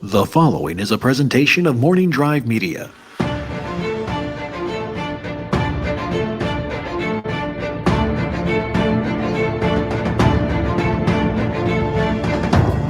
The following is a presentation of Morning Drive Media.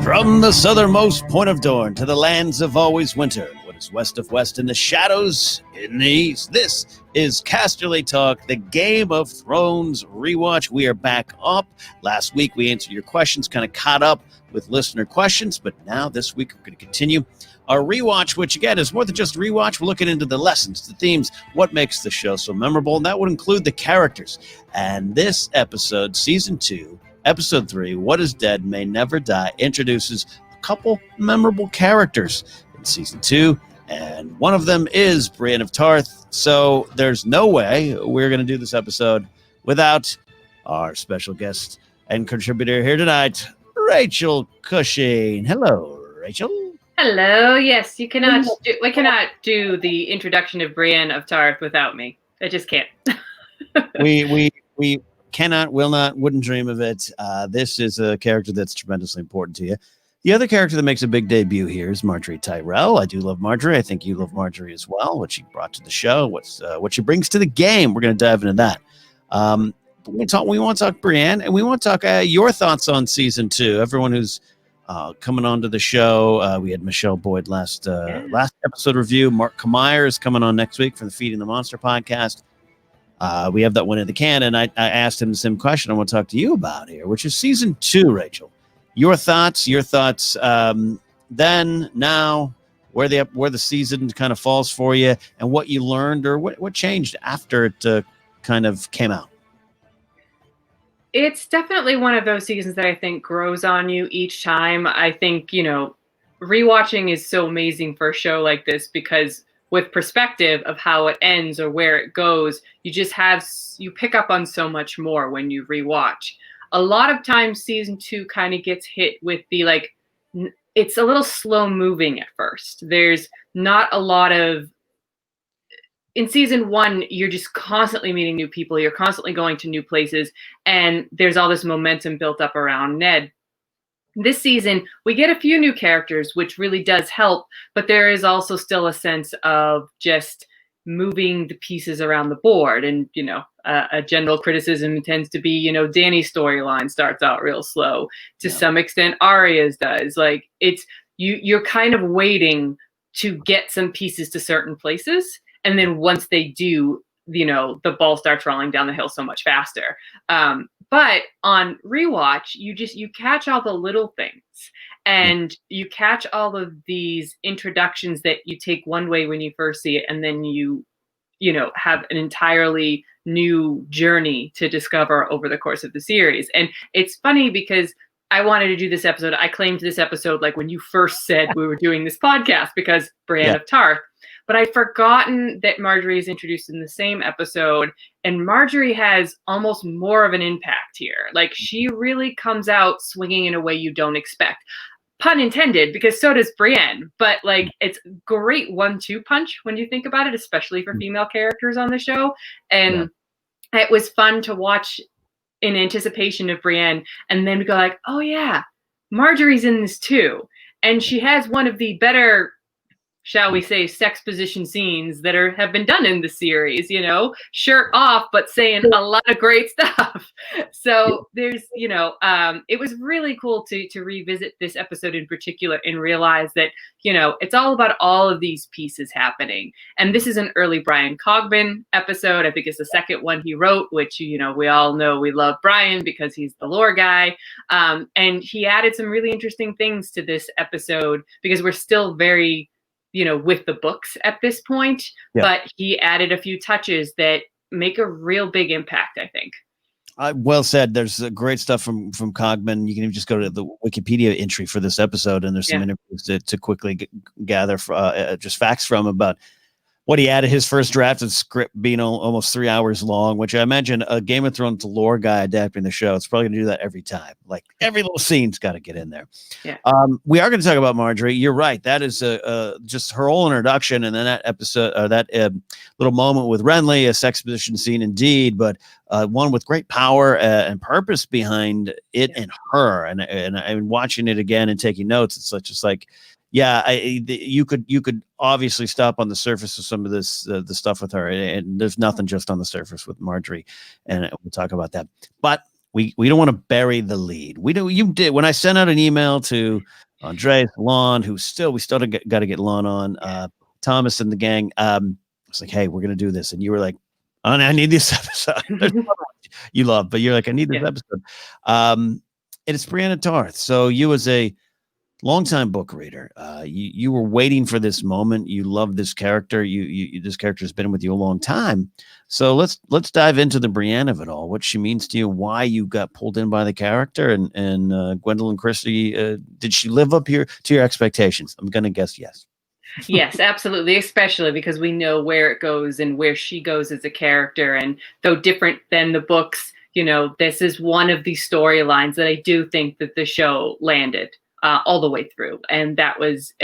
From the southernmost point of Dorne to the lands of always winter, what is west of west in the shadows in the east, this is Casterly Talk, the Game of Thrones rewatch. We are back up. Last week we answered your questions, kind of caught up with listener questions, but now this week we're going to continue our rewatch, which again is more than just a rewatch. We're looking into the lessons, the themes, what makes the show so memorable, and that would include the characters. And this episode, season 2, Episode 3, What is Dead May Never Die, introduces a couple memorable characters in Season 2, and one of them is Brienne of Tarth, so there's no way we're going to do this episode without our special guest and contributor here tonight, Rachel Cushing. Hello, Rachel. Hello, yes, we cannot do the introduction of Brienne of Tarth without me. I just can't. we cannot, will not, wouldn't dream of it. This is a character that's tremendously important to you. The other character that makes a big debut here is Margaery Tyrell. I do love Margaery. I think you love Margaery as well. What she brought to the show, what she brings to the game. We're going to dive into that. We want to talk Brienne, and we want to talk your thoughts on season 2. Everyone who's coming onto the show. We had Michelle Boyd last episode review. Mark Kamier is coming on next week for the Feeding the Monster podcast. We have that one in the can, and I asked him the same question I want to talk to you about here, which is season 2, Rachel. Your thoughts, then, now, where the season kind of falls for you, and what you learned or what changed after it kind of came out. It's definitely one of those seasons that I think grows on you each time. I think, rewatching is so amazing for a show like this because with perspective of how it ends or where it goes, you pick up on so much more when you rewatch. A lot of times season 2 kind of gets hit with the it's a little slow moving at first. There's not a lot of, in season 1, you're just constantly meeting new people. You're constantly going to new places, and there's all this momentum built up around Ned. This season, we get a few new characters, which really does help, but there is also still a sense of just moving the pieces around the board. And, a general criticism tends to be, Dany's storyline starts out real slow. To some extent, Arya's does. You're kind of waiting to get some pieces to certain places. And then once they do, the ball starts rolling down the hill so much faster. But on rewatch, you catch all the little things, and you catch all of these introductions that you take one way when you first see it, and then you have an entirely new journey to discover over the course of the series. And it's funny because I wanted to do this episode. I claimed this episode when you first said we were doing this podcast because Brienne of Tarth. But I'd forgotten that Margaery is introduced in the same episode, and Margaery has almost more of an impact here. She really comes out swinging in a way you don't expect. Pun intended, because so does Brienne. But it's great 1-2 punch when you think about it, especially for female characters on the show. And it was fun to watch in anticipation of Brienne, and then we go oh yeah, Margaery's in this too. And she has one of the better, shall we say, sex position scenes that have been done in the series, shirt off, but saying a lot of great stuff. So there's, it was really cool to revisit this episode in particular and realize that, it's all about all of these pieces happening. And this is an early Brian Cogman episode. I think it's the second one he wrote, which, we all know we love Brian because he's the lore guy. And he added some really interesting things to this episode because we're still very, with the books at this point, but he added a few touches that make a real big impact, I think. Well said. There's great stuff from Cogman. You can even just go to the Wikipedia entry for this episode, and there's some interviews to quickly gather just facts from about what he added. His first draft of script being almost 3 hours long, which I imagine a Game of Thrones lore guy adapting the show, it's probably going to do that every time. Every little scene's got to get in there. Yeah. We are going to talk about Margaery. You're right. That is just her whole introduction, and then that episode, that little moment with Renly, a sex position scene indeed, but one with great power and purpose behind it and her. And watching it again and taking notes, it's just Yeah, you could obviously stop on the surface of some of this the stuff with her, and there's nothing just on the surface with Marjorie, and we'll talk about that. But we don't want to bury the lead. We do. You did when I sent out an email to Andres, Lon, we still got to get Lon on, Thomas and the gang. I was like, hey, we're gonna do this, and you were like, oh, I need this episode. You love, but you're like, I need this episode. And it's Brienne Tarth. So you as a longtime book reader, you were waiting for this moment. You love this character. This character has been with you a long time. So let's dive into the Brienne of it all. What she means to you, why you got pulled in by the character, and Gwendolyn Christie. Did she live up here to your expectations? I'm gonna guess yes. Yes, absolutely, especially because we know where it goes and where she goes as a character. And though different than the books, this is one of these storylines that I do think that the show landed all the way through. And that was,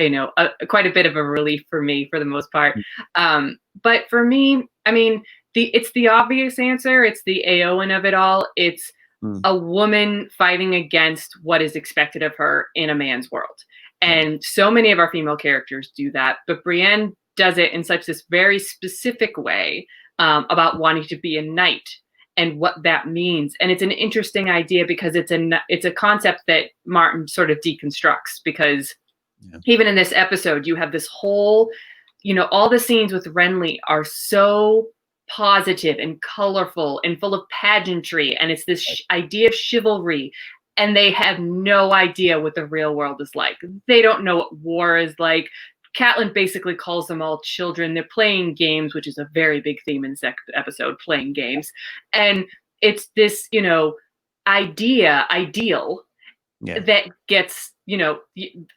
quite a bit of a relief for me for the most part. But for me, I mean, it's the obvious answer. It's the Aowen of it all. It's a woman fighting against what is expected of her in a man's world. And so many of our female characters do that, but Brienne does it in such this very specific way about wanting to be a knight and what that means. And it's an interesting idea because it's a concept that Martin sort of deconstructs, because even in this episode, you have this whole, all the scenes with Renly are so positive and colorful and full of pageantry. And it's this idea of chivalry. And they have no idea what the real world is like. They don't know what war is like. Catelyn basically calls them all children. They're playing games, which is a very big theme in this episode, playing games. And it's this, ideal that gets,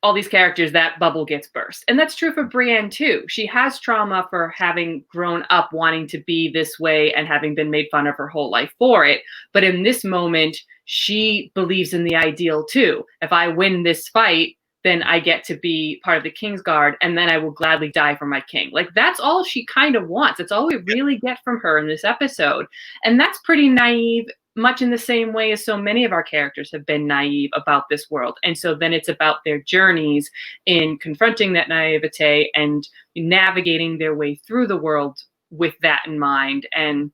all these characters, that bubble gets burst. And that's true for Brienne too. She has trauma for having grown up wanting to be this way and having been made fun of her whole life for it. But in this moment, she believes in the ideal too. If I win this fight, then I get to be part of the Kingsguard, and then I will gladly die for my king. Like, that's all she kind of wants. It's all we really get from her in this episode. And that's pretty naive, much in the same way as so many of our characters have been naive about this world. And so then it's about their journeys in confronting that naivete and navigating their way through the world with that in mind. And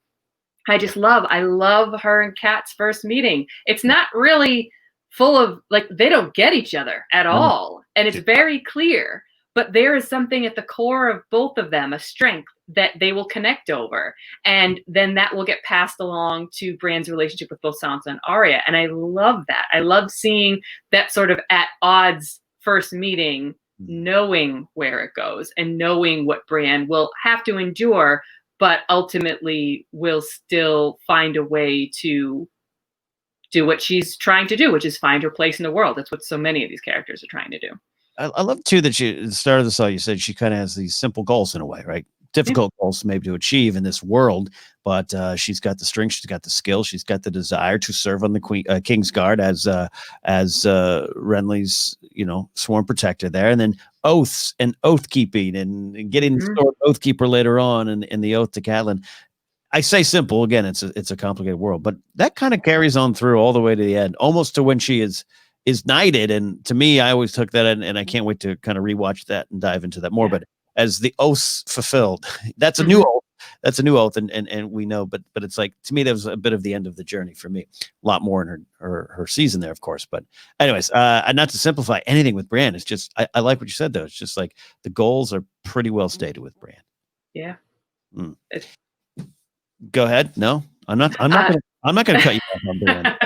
I love her and Kat's first meeting. It's not really full of, they don't get each other at all. And it's very clear, but there is something at the core of both of them, a strength that they will connect over. And then that will get passed along to Brienne's relationship with both Sansa and Arya. And I love that. I love seeing that sort of at odds first meeting, knowing where it goes and knowing what Brienne will have to endure, but ultimately will still find a way to do what she's trying to do, which is find her place in the world. That's what so many of these characters are trying to do. I love too that at the start of the song, you said she kind of has these simple goals in a way, right? Difficult goals maybe to achieve in this world, but she's got the strength, she's got the skill, she's got the desire to serve on the Kingsguard as Renly's sworn protector there, and then oaths and oath keeping and getting the oath keeper later on in the oath to Catelyn. I say simple again; it's a complicated world, but that kind of carries on through all the way to the end, almost to when she is knighted. And to me, I always took that, and I can't wait to kind of rewatch that and dive into that more. But as the oaths fulfilled, that's a new oath. That's a new oath, and we know. But it's like, to me, that was a bit of the end of the journey for me. A lot more in her season there, of course. But anyways, not to simplify anything with Brienne, it's just I like what you said though. It's just like the goals are pretty well stated with Brienne. Yeah. Go ahead. No, I'm not going to cut you off on Brienne.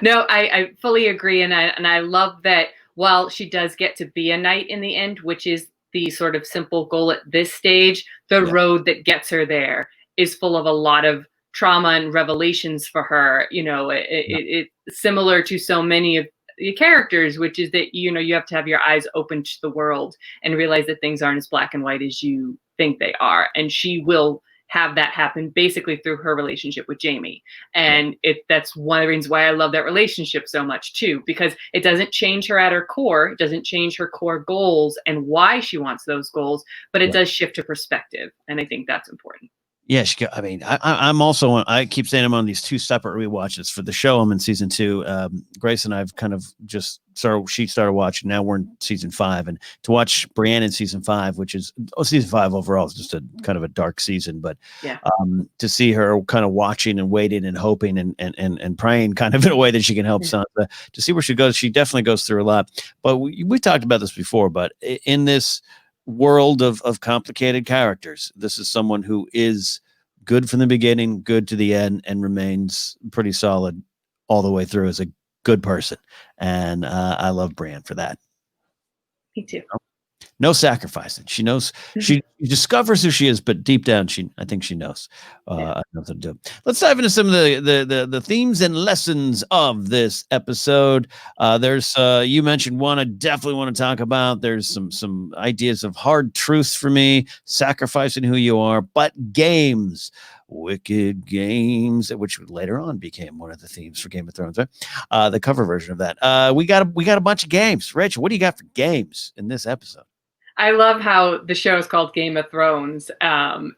No, I fully agree, and I love that. While she does get to be a knight in the end, which is the sort of simple goal at this stage, the road that gets her there is full of a lot of trauma and revelations for her. It's similar to so many of the characters, which is that you have to have your eyes open to the world and realize that things aren't as black and white as you think they are, and she will have that happen basically through her relationship with Jaime. And that's one of the reasons why I love that relationship so much too, because it doesn't change her at her core. It doesn't change her core goals and why she wants those goals, but it does shift her perspective. And I think that's important. Yeah, I'm also on. I keep saying I'm on these two separate rewatches for the show. I'm in season 2. Grace and I've kind of just started. She started watching. Now we're in season 5, and to watch Brienne in season 5, which is season 5 overall is just a kind of a dark season. But Yeah. To see her kind of watching and waiting and hoping and praying, kind of in a way that she can help Sansa, to see where she goes. She definitely goes through a lot. But we talked about this before. But in this world of complicated characters, this is someone who is good from the beginning, good to the end, and remains pretty solid all the way through as a good person. And I love Brienne for that. Me too. No sacrificing. She knows. She discovers who she is, but deep down, I think she knows nothing to do. Let's dive into some of the themes and lessons of this episode. There's you mentioned one I definitely want to talk about. There's some ideas of hard truths for me, sacrificing who you are, but games. Wicked Games, which later on became one of the themes for Game of Thrones, right? The cover version of that. We got a bunch of games. Rachel, what do you got for games in this episode? I love how the show is called Game of Thrones. And,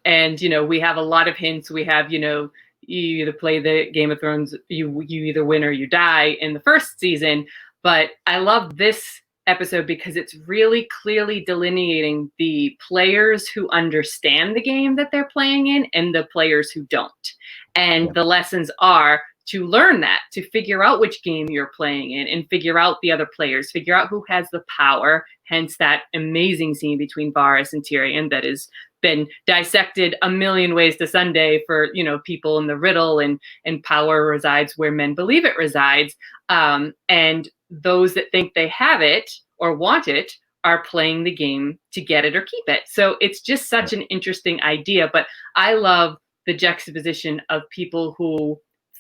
we have a lot of hints. We have, you either play the Game of Thrones, you either win or you die in the first season. But I love this episode because it's really clearly delineating the players who understand the game that they're playing in and the players who don't. And the lessons are to learn that, to figure out which game you're playing in and figure out the other players, figure out who has the power, hence that amazing scene between Varys and Tyrion that has been dissected a million ways to Sunday for, people in the riddle, and power resides where men believe it resides. And those that think they have it or want it are playing the game to get it or keep it. So it's just such an interesting idea, but I love the juxtaposition of people who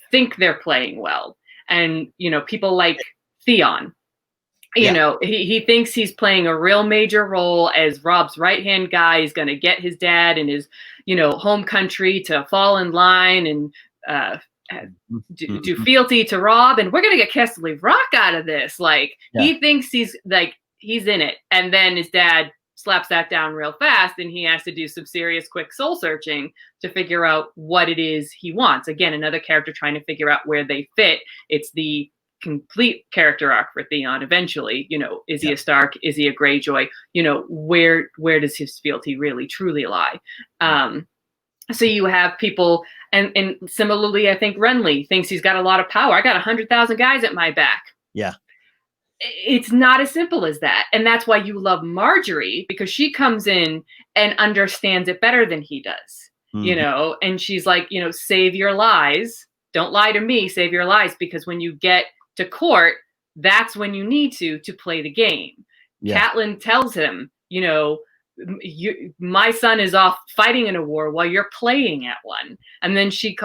think they're playing well. And, people like Theon, he thinks he's playing a real major role as Rob's right-hand guy. He's going to get his dad and his, home country to fall in line and do fealty to Rob. And we're going to get Casterly Rock out of this. He thinks he's in it. And then his dad slaps that down real fast, and he has to do some serious quick soul searching to figure out what it is he wants. Again, another character trying to figure out where they fit. It's the complete character arc for Theon eventually. Is he a Stark? Is he a Greyjoy? Where does his fealty really truly lie? So you have people, and similarly, I think Renly thinks he's got a lot of power. I got 100,000 guys at my back. Yeah. It's not as simple as that. And that's why you love Marjorie, because she comes in and understands it better than he does, and she's like, save your lies. Don't lie to me, save your lies, because when you get to court, that's when you need to play the game. Yeah. Catelyn tells him, my son is off fighting in a war while you're playing at one. And then she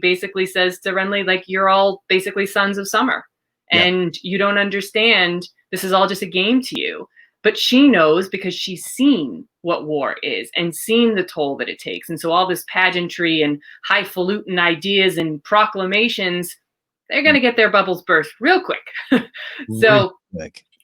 basically says to Renly, you're all basically sons of summer. And you don't understand. This is all just a game to you. But she knows because she's seen what war is and seen the toll that it takes. And so all this pageantry and highfalutin ideas and proclamations, they're going to get their bubbles burst real quick. So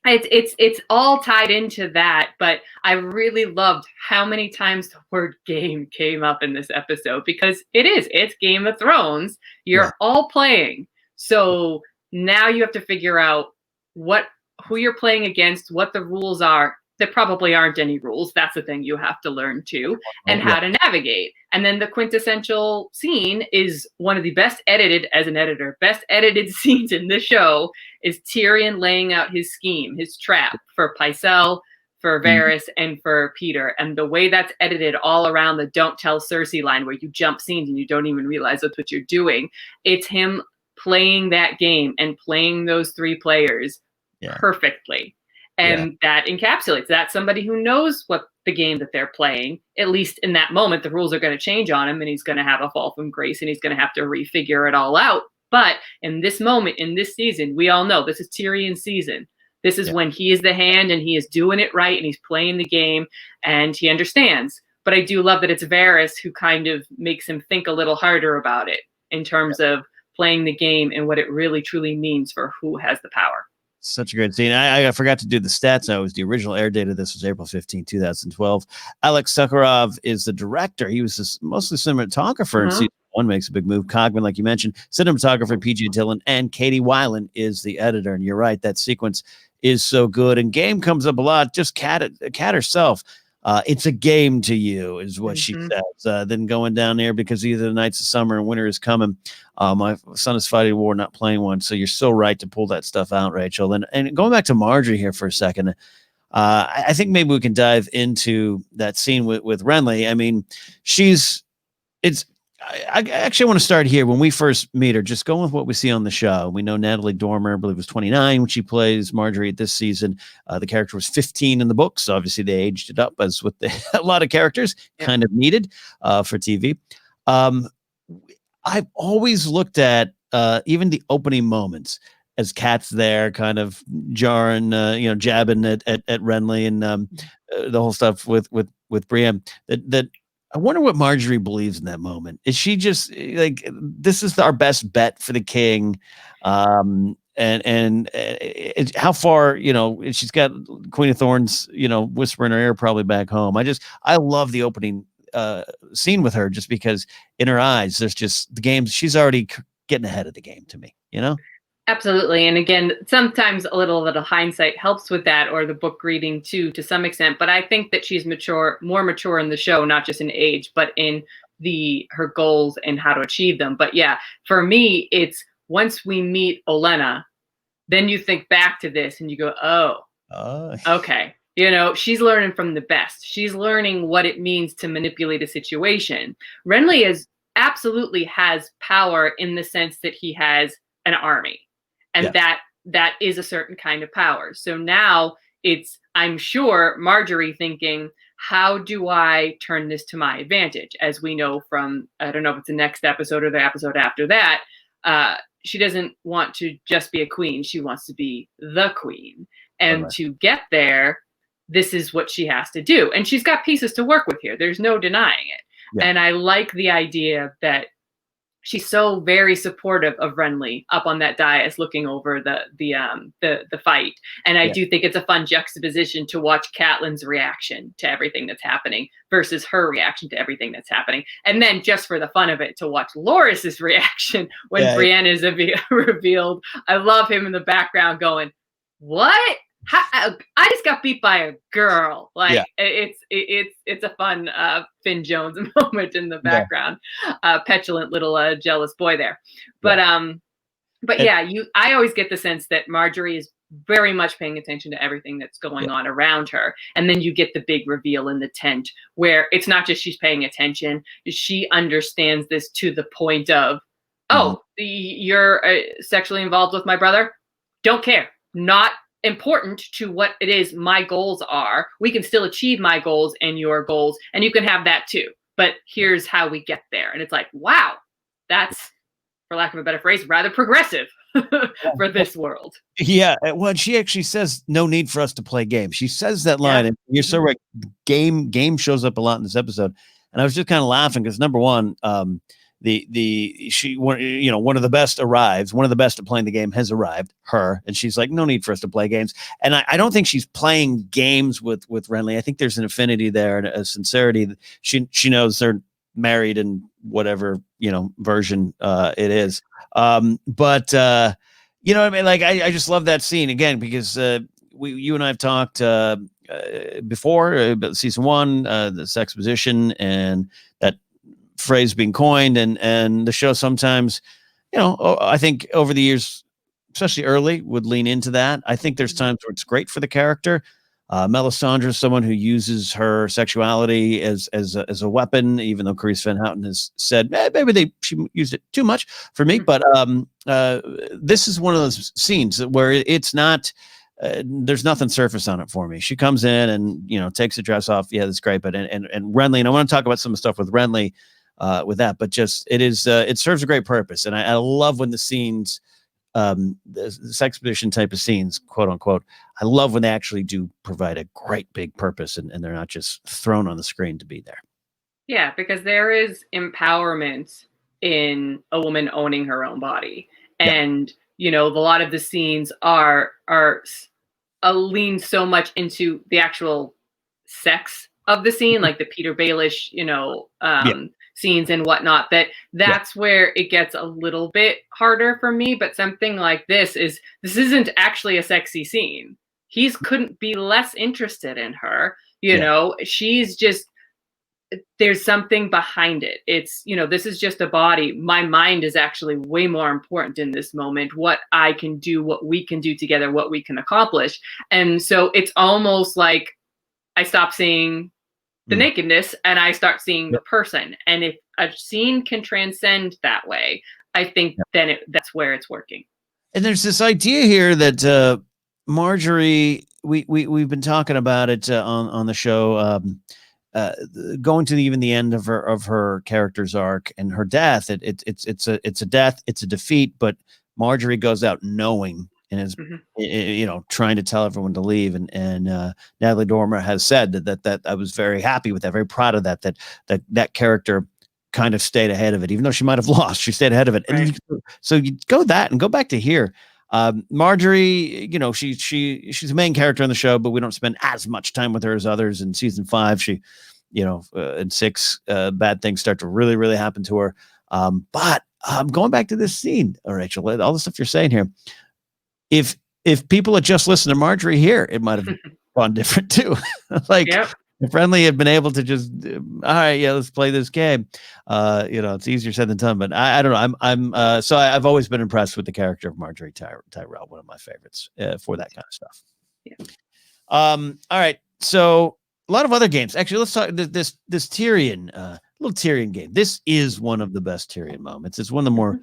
it's all tied into that. But I really loved how many times the word game came up in this episode, because it's Game of Thrones. You're all playing. So now you have to figure out who you're playing against, what the rules are. There probably aren't any rules. That's the thing you have to learn too, and how to navigate. And then the quintessential scene is one of the best edited scenes in this show is Tyrion laying out his scheme, his trap for Pycelle, for Varys, and for Peter. And the way that's edited all around the don't tell Cersei line, where you jump scenes and you don't even realize that's what you're doing. It's him playing that game and playing those three players perfectly. And that encapsulates that. Somebody who knows what the game that they're playing, at least in that moment, the rules are going to change on him and he's going to have a fall from grace and he's going to have to refigure it all out. But in this moment, in this season, we all know this is Tyrion's season. This is when he is the hand and he is doing it right and he's playing the game and he understands. But I do love that it's Varys who kind of makes him think a little harder about it in terms of playing the game and what it really truly means for who has the power. Such a great scene. I forgot to do the stats. Now, it was the original air date of this was April 15, 2012. Alex Sakharov is the director. He was mostly cinematographer in season one, makes a big move. Cogman, like you mentioned, cinematographer PG Dillon, and Katie Weiland is the editor. And you're right, that sequence is so good. And game comes up a lot. Just Kat herself. It's a game to you, is what she says. Then going down there because either the nights of summer and winter is coming. My son is fighting a war, not playing one. So you're so right to pull that stuff out, Rachel. And going back to Marjorie here for a second, I think maybe we can dive into that scene with Renly. I mean, I actually want to start here when we first meet her, just going with what we see on the show. We know Natalie Dormer, I believe, was 29 when she plays Marjorie this season. The character was 15 in the books. Obviously, they aged it up, as with a lot of characters, kind of needed for TV. I've always looked at even the opening moments as Kat's there, kind of jarring, jabbing at Renly and the whole stuff with Brienne. That I wonder what Marjorie believes in that moment. Is she just like, this is our best bet for the king? And how far, she's got Queen of Thorns, whisper in her ear, probably back home. I love the opening scene with her, just because in her eyes, there's just the game. She's already getting ahead of the game to me, Absolutely. And again, sometimes a little hindsight helps with that, or the book reading too, to some extent. But I think that she's more mature in the show, not just in age, but in her goals and how to achieve them. But yeah, for me, it's once we meet Olenna, then you think back to this and you go, okay. She's learning from the best. She's learning what it means to manipulate a situation. Renly absolutely has power in the sense that he has an army. And that is a certain kind of power. So now it's, I'm sure, Marjorie thinking, how do I turn this to my advantage? As we know from, I don't know if it's the next episode or the episode after that, she doesn't want to just be a queen. She wants to be the queen. And to get there, this is what she has to do. And she's got pieces to work with here. There's no denying it. Yeah. And I like the idea that she's so very supportive of Renly up on that dais, looking over the fight. And I do think it's a fun juxtaposition to watch Catelyn's reaction to everything that's happening versus her reaction to everything that's happening. And then just for the fun of it, to watch Loras's reaction when Brienne is revealed. I love him in the background going, what? I just got beat by a girl. It's a fun Finn Jones moment in the background. Petulant little jealous boy there. But I always get the sense that Marjorie is very much paying attention to everything that's going on around her. And then you get the big reveal in the tent where it's not just she's paying attention. She understands this to the point of, you're sexually involved with my brother? Don't care. Not important to what it is my goals are. We can still achieve my goals and your goals, and you can have that too. But here's how we get there. And it's like, wow, that's, for lack of a better phrase, rather progressive for this world. Yeah. Well, she actually says, no need for us to play games. She says that line, and you're so right. Game shows up a lot in this episode. And I was just kind of laughing because, number one, one of the best arrives. One of the best at playing the game has arrived, her, and she's like, no need for us to play games. And I don't think she's playing games with Renly. I think there's an affinity there and a sincerity. She knows they're married in whatever version it is. But you know what I mean? Like I just love that scene again because you and I have talked before about season one, the sex position and that phrase being coined, and the show sometimes, I think over the years, especially early, would lean into that. I think there's times where it's great for the character. Melisandre is someone who uses her sexuality as a weapon, even though Carice Van Houten has said maybe she used it too much for me. But this is one of those scenes where it's not. There's nothing surface on it for me. She comes in and takes the dress off. Yeah, that's great. But and Renly, and I want to talk about some of the stuff with Renly. With that, but just it serves a great purpose, and I love when the scenes, the sex position type of scenes, quote unquote, I love when they actually do provide a great big purpose, and they're not just thrown on the screen to be there. Yeah, because there is empowerment in a woman owning her own body, and a lot of the scenes are lean so much into the actual sex of the scene, like the Peter Baelish, scenes and whatnot, that's where it gets a little bit harder for me. But something like this isn't actually a sexy scene. He couldn't be less interested in her. She's just, there's something behind it. It's, this is just a body. My mind is actually way more important in this moment. What I can do, what we can do together, what we can accomplish. And so it's almost like I stop seeing the nakedness and I start seeing the person. And if a scene can transcend that way, I think then that's where it's working. And there's this idea here that Marjorie, we've been talking about it on the show, going to even the end of her character's arc and her death. It's a death, it's a defeat, but Marjorie goes out knowing and is trying to tell everyone to leave. And Natalie Dormer has said that I was very happy with that, very proud of that character kind of stayed ahead of it, even though she might have lost. She stayed ahead of it. Right. And so you go that and go back to here. Marjorie, she's a main character on the show, but we don't spend as much time with her as others. In season 5, she, in 6, bad things start to really, really happen to her. But going back to this scene, Rachel, all the stuff you're saying here, if people had just listened to Marjorie here, it might have gone different too. If Friendly had been able to just, all right, let's play this game. It's easier said than done, but I don't know. I've always been impressed with the character of Marjorie Tyrell, one of my favorites for that kind of stuff. Yeah. All right. So a lot of other games. Actually, let's talk this Tyrion, little Tyrion game. This is one of the best Tyrion moments. It's one of the more,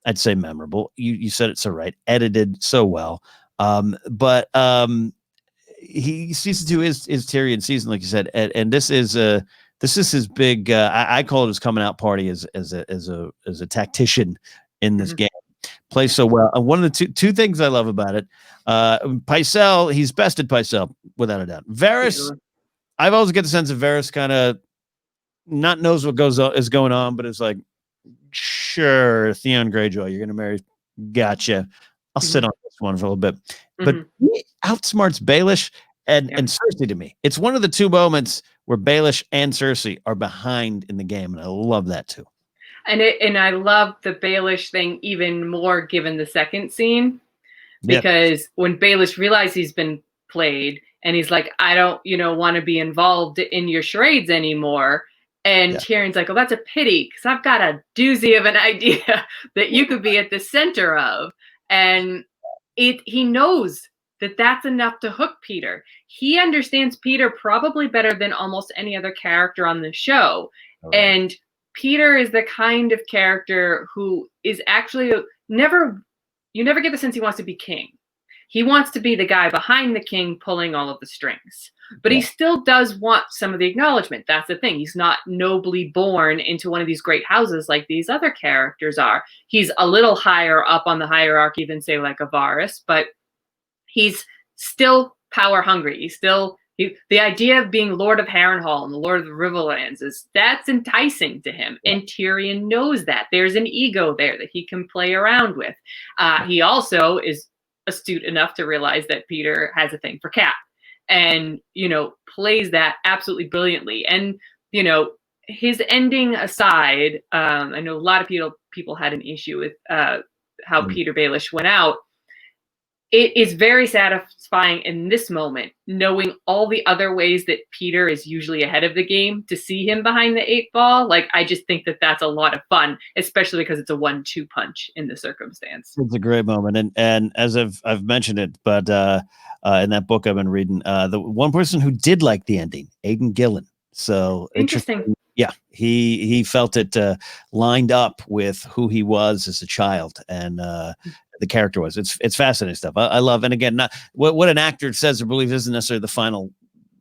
I'd say, memorable. You said it so right. Edited so well. But season 2 is Tyrion season, like you said, and this is his big. I call it his coming out party as a tactician in this game. Plays so well. One of the two things I love about it, Pycelle, he's bested Pycelle without a doubt. Varys, I've always get the sense of Varys kind of not knows what is going on, but it's like, sure, Theon Greyjoy, you're gonna marry, gotcha. I'll sit on this one for a little bit. But he outsmarts Baelish and Cersei to me. It's one of the 2 moments where Baelish and Cersei are behind in the game, and I love that too. And I love the Baelish thing even more given the second scene, because when Baelish realizes he's been played and he's like, I don't, want to be involved in your charades anymore. And Tyrion's like, oh, that's a pity, because I've got a doozy of an idea that you could be at the center of. And he knows that that's enough to hook Peter. He understands Peter probably better than almost any other character on the show. Right. And Peter is the kind of character who is actually you never get the sense he wants to be king. He wants to be the guy behind the king pulling all of the strings. But he still does want some of the acknowledgement. That's the thing. He's not nobly born into one of these great houses like these other characters are. He's a little higher up on the hierarchy than, say, like a Varys, but he's still power hungry. He's still the idea of being Lord of Harrenhal and the Lord of the Riverlands that's enticing to him. And Tyrion knows that. There's an ego there that he can play around with. He also is astute enough to realize that Peter has a thing for Cat. And, plays that absolutely brilliantly. And, his ending aside, I know a lot of people had an issue with how Peter Baelish went out. It is very satisfying in this moment, knowing all the other ways that Peter is usually ahead of the game, to see him behind the 8 ball. Like, I just think that that's a lot of fun, especially because it's a 1-2 punch in the circumstance. It's a great moment. And as I've mentioned it, but in that book I've been reading, the one person who did like the ending, Aidan Gillen. So interesting. Yeah, he felt it lined up with who he was as a child, and the character was. It's fascinating stuff. I love, and again, not what an actor says or believes isn't necessarily the final,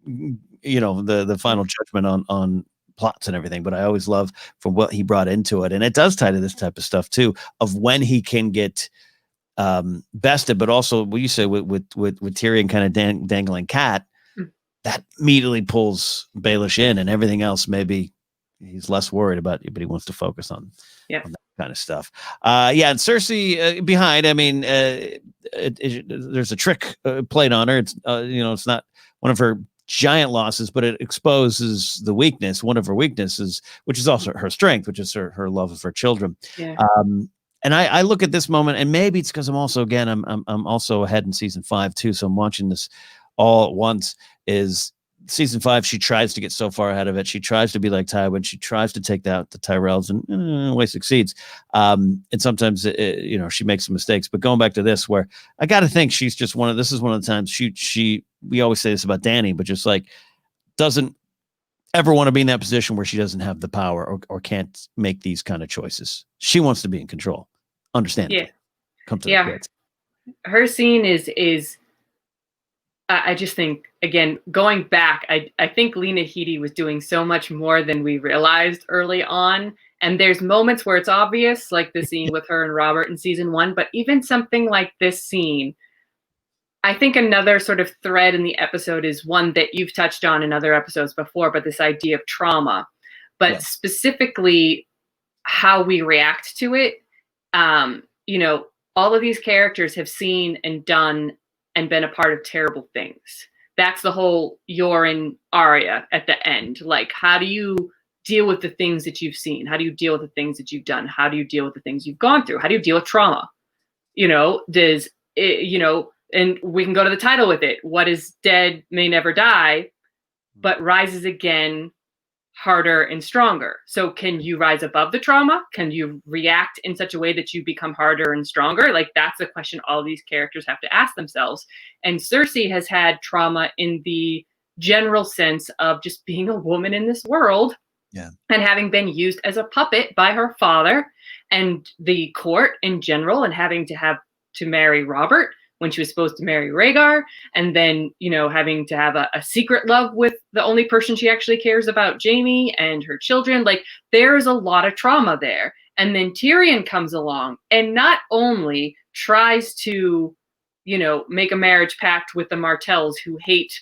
the final judgment on plots and everything. But I always love from what he brought into it, and it does tie to this type of stuff too, of when he can get bested, but also what you say with Tyrion kind of dangling Cat, that immediately pulls Baelish in, and everything else maybe he's less worried about, but he wants to focus on that kind of stuff. Yeah, and Cersei behind. I mean, there's a trick played on her. It's it's not one of her giant losses, but it exposes the weakness, one of her weaknesses, which is also her strength, which is her love of her children. Yeah. And I look at this moment, and maybe it's because I'm also ahead in season 5 too, so I'm watching this all at once. Is season 5, she tries to get so far ahead of it. She tries to be like Tywin. She tries to take out the Tyrells, and always succeeds. And sometimes, she makes some mistakes. But going back to this, where I got to think she's just this is one of the times we always say this about Dany, but just like doesn't ever want to be in that position where she doesn't have the power or can't make these kind of choices. She wants to be in control. Understand? Yeah. Come to the kids. Her scene is I just think, again, going back, I think Lena Headey was doing so much more than we realized early on. And there's moments where it's obvious, like the scene with her and Robert in season 1, but even something like this scene, I think another sort of thread in the episode is one that you've touched on in other episodes before, but this idea of trauma, but specifically how we react to it. All of these characters have seen and done and been a part of terrible things. That's the whole Yoren Arya at the end. Like, how do you deal with the things that you've seen? How do you deal with the things that you've done? How do you deal with the things you've gone through? How do you deal with trauma? And we can go to the title with it. What is dead may never die, but rises again harder and stronger. So can you rise above the trauma? Can you react in such a way that you become harder and stronger? Like, that's a question all these characters have to ask themselves. And Cersei has had trauma in the general sense of just being a woman in this world and having been used as a puppet by her father and the court in general, and having to have to marry Robert when she was supposed to marry Rhaegar, and then, having to have a secret love with the only person she actually cares about, Jaime, and her children. Like, there's a lot of trauma there. And then Tyrion comes along and not only tries to, make a marriage pact with the Martells, who hate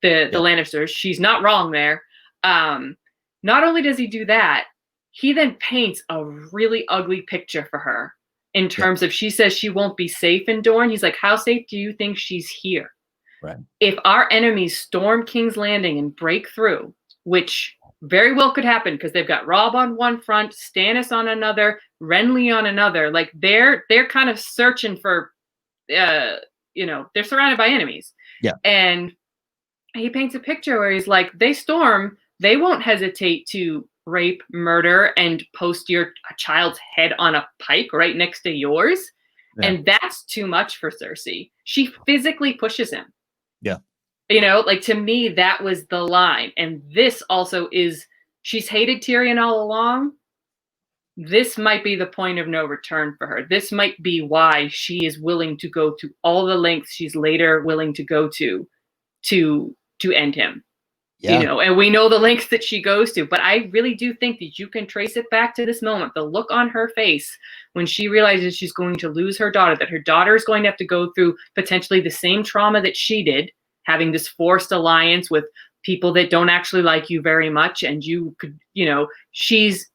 the Lannisters. She's not wrong there. Not only does he do that, he then paints a really ugly picture for her. In terms of, she says she won't be safe in Dorne. He's like, how safe do you think she's here? Right. If our enemies storm King's Landing and break through, which very well could happen because they've got Robb on one front, Stannis on another, Renly on another. Like, they're kind of searching for, they're surrounded by enemies. Yeah. And he paints a picture where he's like, they storm, they won't hesitate to rape, murder, and post your child's head on a pike right next to yours. Yeah. And that's too much for Cersei. She physically pushes him. Yeah. To me, that was the line. And this also is, she's hated Tyrion all along. This might be the point of no return for her. This might be why she is willing to go to all the lengths she's later willing to go to end him. Yeah. And we know the lengths that she goes to, but I really do think that you can trace it back to this moment, the look on her face when she realizes she's going to lose her daughter, that her daughter is going to have to go through potentially the same trauma that she did, having this forced alliance with people that don't actually like you very much. And you could, she's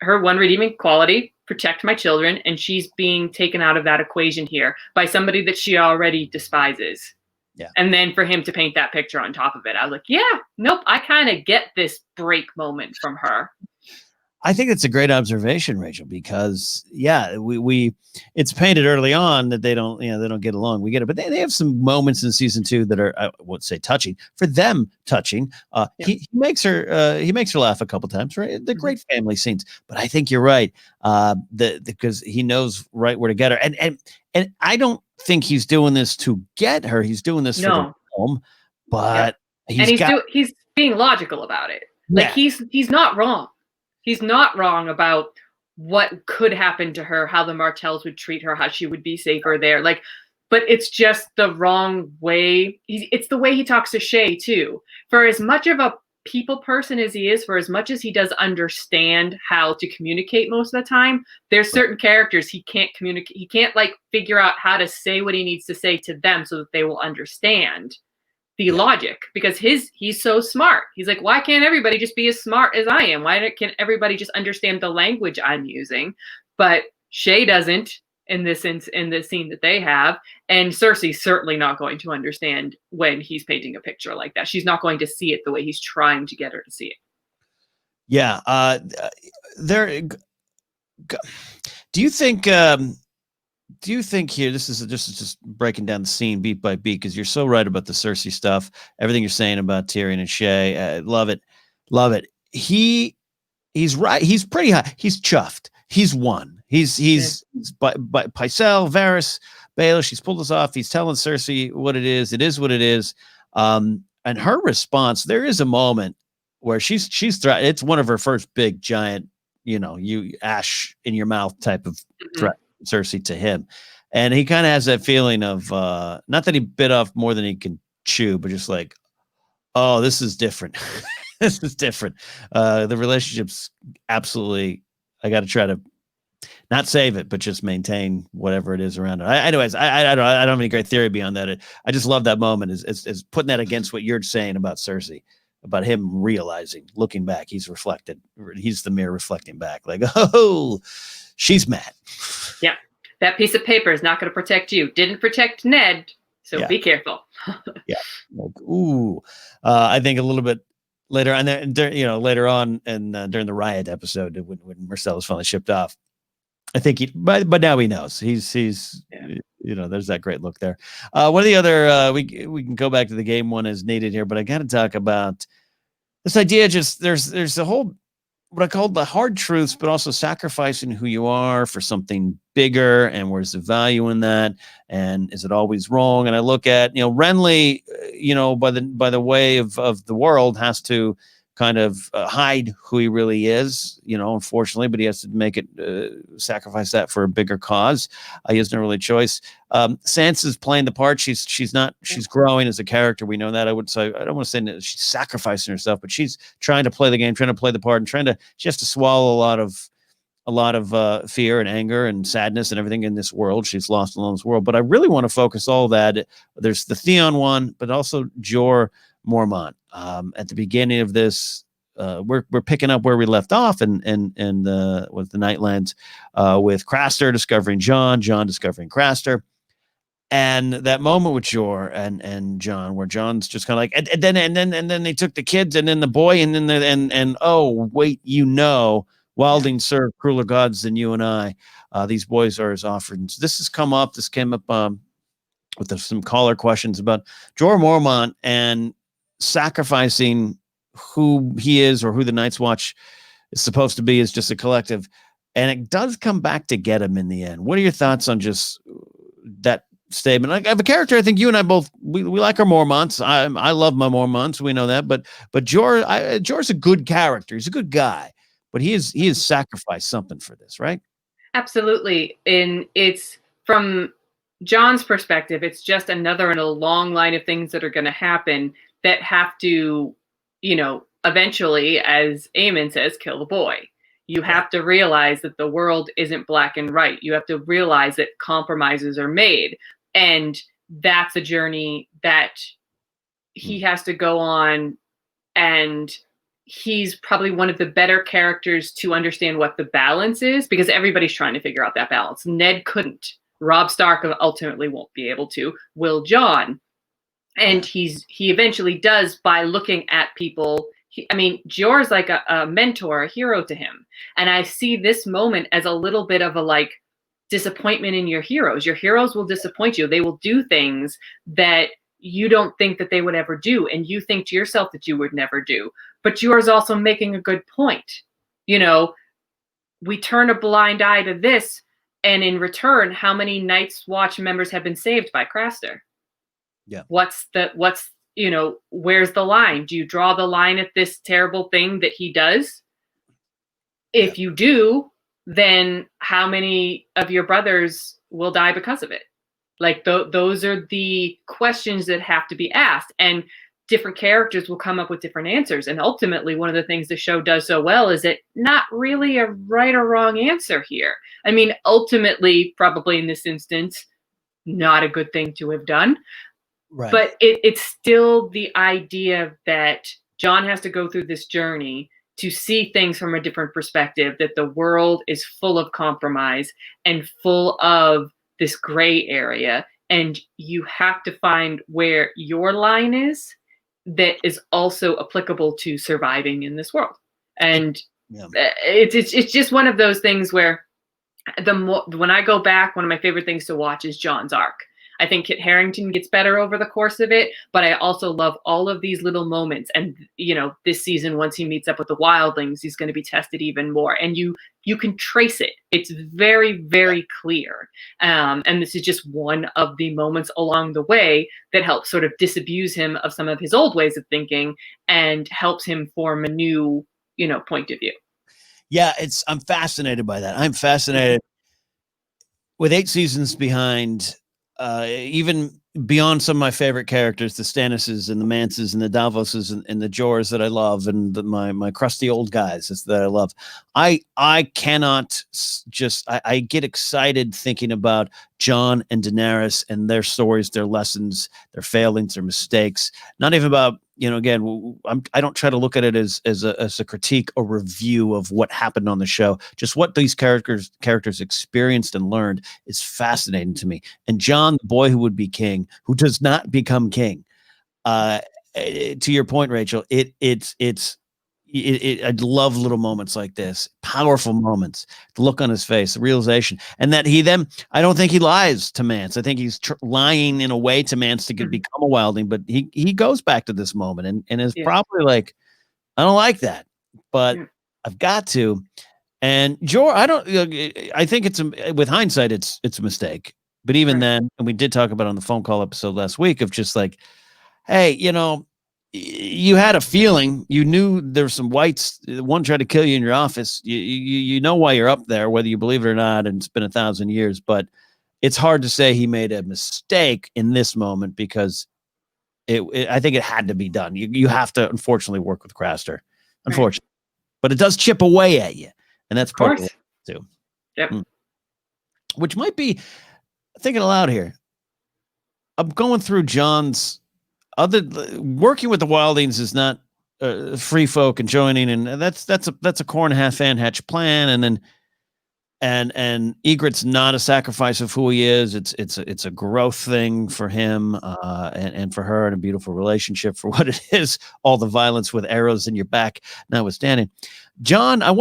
her one redeeming quality, protect my children. And she's being taken out of that equation here by somebody that she already despises. Yeah. And then for him to paint that picture on top of it, I was like, yeah, nope, I kind of get this break moment from her. I think it's a great observation, Rachel, because we it's painted early on that they don't get along. We get it, but they have some moments in season 2 that are, I won't say touching, for them touching. He makes her laugh a couple times, right? They're great family scenes, but I think you're right. Because he knows right where to get her, and I don't think he's doing this to get her. He's doing this for the film, but he's being logical about it. Like, he's not wrong. He's not wrong about what could happen to her, how the Martells would treat her, how she would be safer there. Like, but it's just the wrong way. It's the way he talks to Shay too. For as much of a people person as he is, for as much as he does understand how to communicate most of the time, there's certain characters he can't communicate. He can't figure out how to say what he needs to say to them so that they will understand the logic, because he's so smart. He's like, why can't everybody just be as smart as I am? Why can't everybody just understand the language I'm using? but Shay doesn't in this scene that they have, and Cersei's certainly not going to understand when he's painting a picture like that. She's not going to see it the way he's trying to get her to see it. Yeah. Do you think here, this is just breaking down the scene beat by beat, because you're so right about the Cersei stuff, everything you're saying about Tyrion and Shay, love it. He's right. He's pretty high. He's chuffed. He's won. He's by Pycelle, Varys, Baelish. She's pulled us off. He's telling Cersei what it is. It is what it is. And her response, there is a moment where she's it's one of her first big giant, you ash in your mouth type of threat, Cersei, to him. And he kind of has that feeling of, not that he bit off more than he can chew, but just like, oh, this is different. This is different. The relationship's absolutely, I got to try to not save it, but just maintain whatever it is around it. Anyways, I don't have any great theory beyond that. I just love that moment is putting that against what you're saying about Cersei, about him realizing, looking back, he's the mirror reflecting back, like, oh, she's mad. Yeah. That piece of paper is not going to protect you. Didn't protect Ned, so be careful. Yeah. Like, ooh. I think a little bit later on, later on, and during the riot episode, when Marcel was finally shipped off, I think but now he knows. He's there's that great look there. One of the other, we can go back to the game one as needed here, but I got to talk about this idea. Just there's a whole, what I call the hard truths, but also sacrificing who you are for something bigger, and where's the value in that, and is it always wrong? And I look at, Renly, by the way of the world, has to kind of hide who he really is, unfortunately, but he has to make it, sacrifice that for a bigger cause. He has no really choice. Sansa's playing the part. She's growing as a character. We know that. I don't want to say that she's sacrificing herself, but she's trying to play the game, trying to play the part, and she has to swallow a lot of fear and anger and sadness and everything in this world. She's lost alone in this world. But I really want to focus all that. There's the Theon one, but also Jorah Mormont. At the beginning of this, we're picking up where we left off, and with the Nightlands, with Craster discovering Jon discovering Craster, and that moment with Jorah and Jon, where Jon's just kind of like, and then they took the kids, and then the boy, and then oh wait, Wilding served crueler gods than you and I. These boys are his offerings. This came up with some caller questions about Jorah Mormont and sacrificing who he is, or who the Night's Watch is supposed to be, as just a collective. And it does come back to get him in the end. What are your thoughts on just that statement? Like, I have a character, I think you and I both, we like our Mormonts. I love my Mormonts. We know that, but Jorah's a good character. He's a good guy, but he has sacrificed something for this, right? Absolutely. And it's, from Jon's perspective, it's just another in a long line of things that are going to happen that have to, eventually, as Aemon says, kill the boy. You have to realize that the world isn't black and white. You have to realize that compromises are made. And that's a journey that he has to go on. And he's probably one of the better characters to understand what the balance is, because everybody's trying to figure out that balance. Ned couldn't. Robb Stark ultimately won't be able to. Will Jon? And he eventually does, by looking at people. Jorah's like a mentor, a hero to him. And I see this moment as a little bit of a disappointment in your heroes. Your heroes will disappoint you. They will do things that you don't think that they would ever do, and you think to yourself that you would never do. But Jorah's also making a good point. We turn a blind eye to this, and in return, how many Night's Watch members have been saved by Craster? Yeah. Where's the line? Do you draw the line at this terrible thing that he does? If you do, then how many of your brothers will die because of it? Those are the questions that have to be asked, and different characters will come up with different answers. And ultimately, one of the things the show does so well is it not really a right or wrong answer here. Ultimately, probably in this instance, not a good thing to have done. Right. But it's still the idea that Jon has to go through this journey to see things from a different perspective, that the world is full of compromise and full of this gray area. And you have to find where your line is that is also applicable to surviving in this world. And Yeah. it's just one of those things where when I go back, one of my favorite things to watch is John's arc. I think Kit Harington gets better over the course of it, but I also love all of these little moments. And this season, once he meets up with the wildlings, he's going to be tested even more. And you can trace it. It's very, very clear. And this is just one of the moments along the way that helps sort of disabuse him of some of his old ways of thinking and helps him form a new, point of view. Yeah, I'm fascinated by that. I'm fascinated with 8 seasons behind. Even beyond some of my favorite characters, the Stannises and the Mances and the Davoses and the Jors that I love, and my crusty old guys that I love. I cannot I get excited thinking about Jon and Daenerys and their stories, their lessons, their failings, their mistakes. Not even about, again, I don't try to look at it as a critique or review of what happened on the show. Just what these characters experienced and learned is fascinating to me. And Jon, the boy who would be king, who does not become king. To your point, Rachel, I love little moments like this, powerful moments, the look on his face, the realization, and that I don't think he lies to Mance. I think he's lying in a way to Mance to become a wildling, but he goes back to this moment and is probably like, I don't like that, but I've got to. And Jor, I think with hindsight, it's a mistake. But even then, and we did talk about it on the phone call episode last week of just like, hey, you had a feeling, you knew there's some whites, one tried to kill you in your office. You know why you're up there, whether you believe it or not, and it's been 1,000 years, but it's hard to say he made a mistake in this moment because I think it had to be done. You have to, unfortunately, work with Craster, unfortunately, but it does chip away at you, and that's part of it too. Yep. Which might be, thinking aloud here, I'm going through John's working with the wildlings is not free folk and joining, and that's a Corn half fan hatch plan, and then and Egret's not a sacrifice of who he is. It's a growth thing for him and for her, and a beautiful relationship for what it is. All the violence with arrows in your back notwithstanding. John, I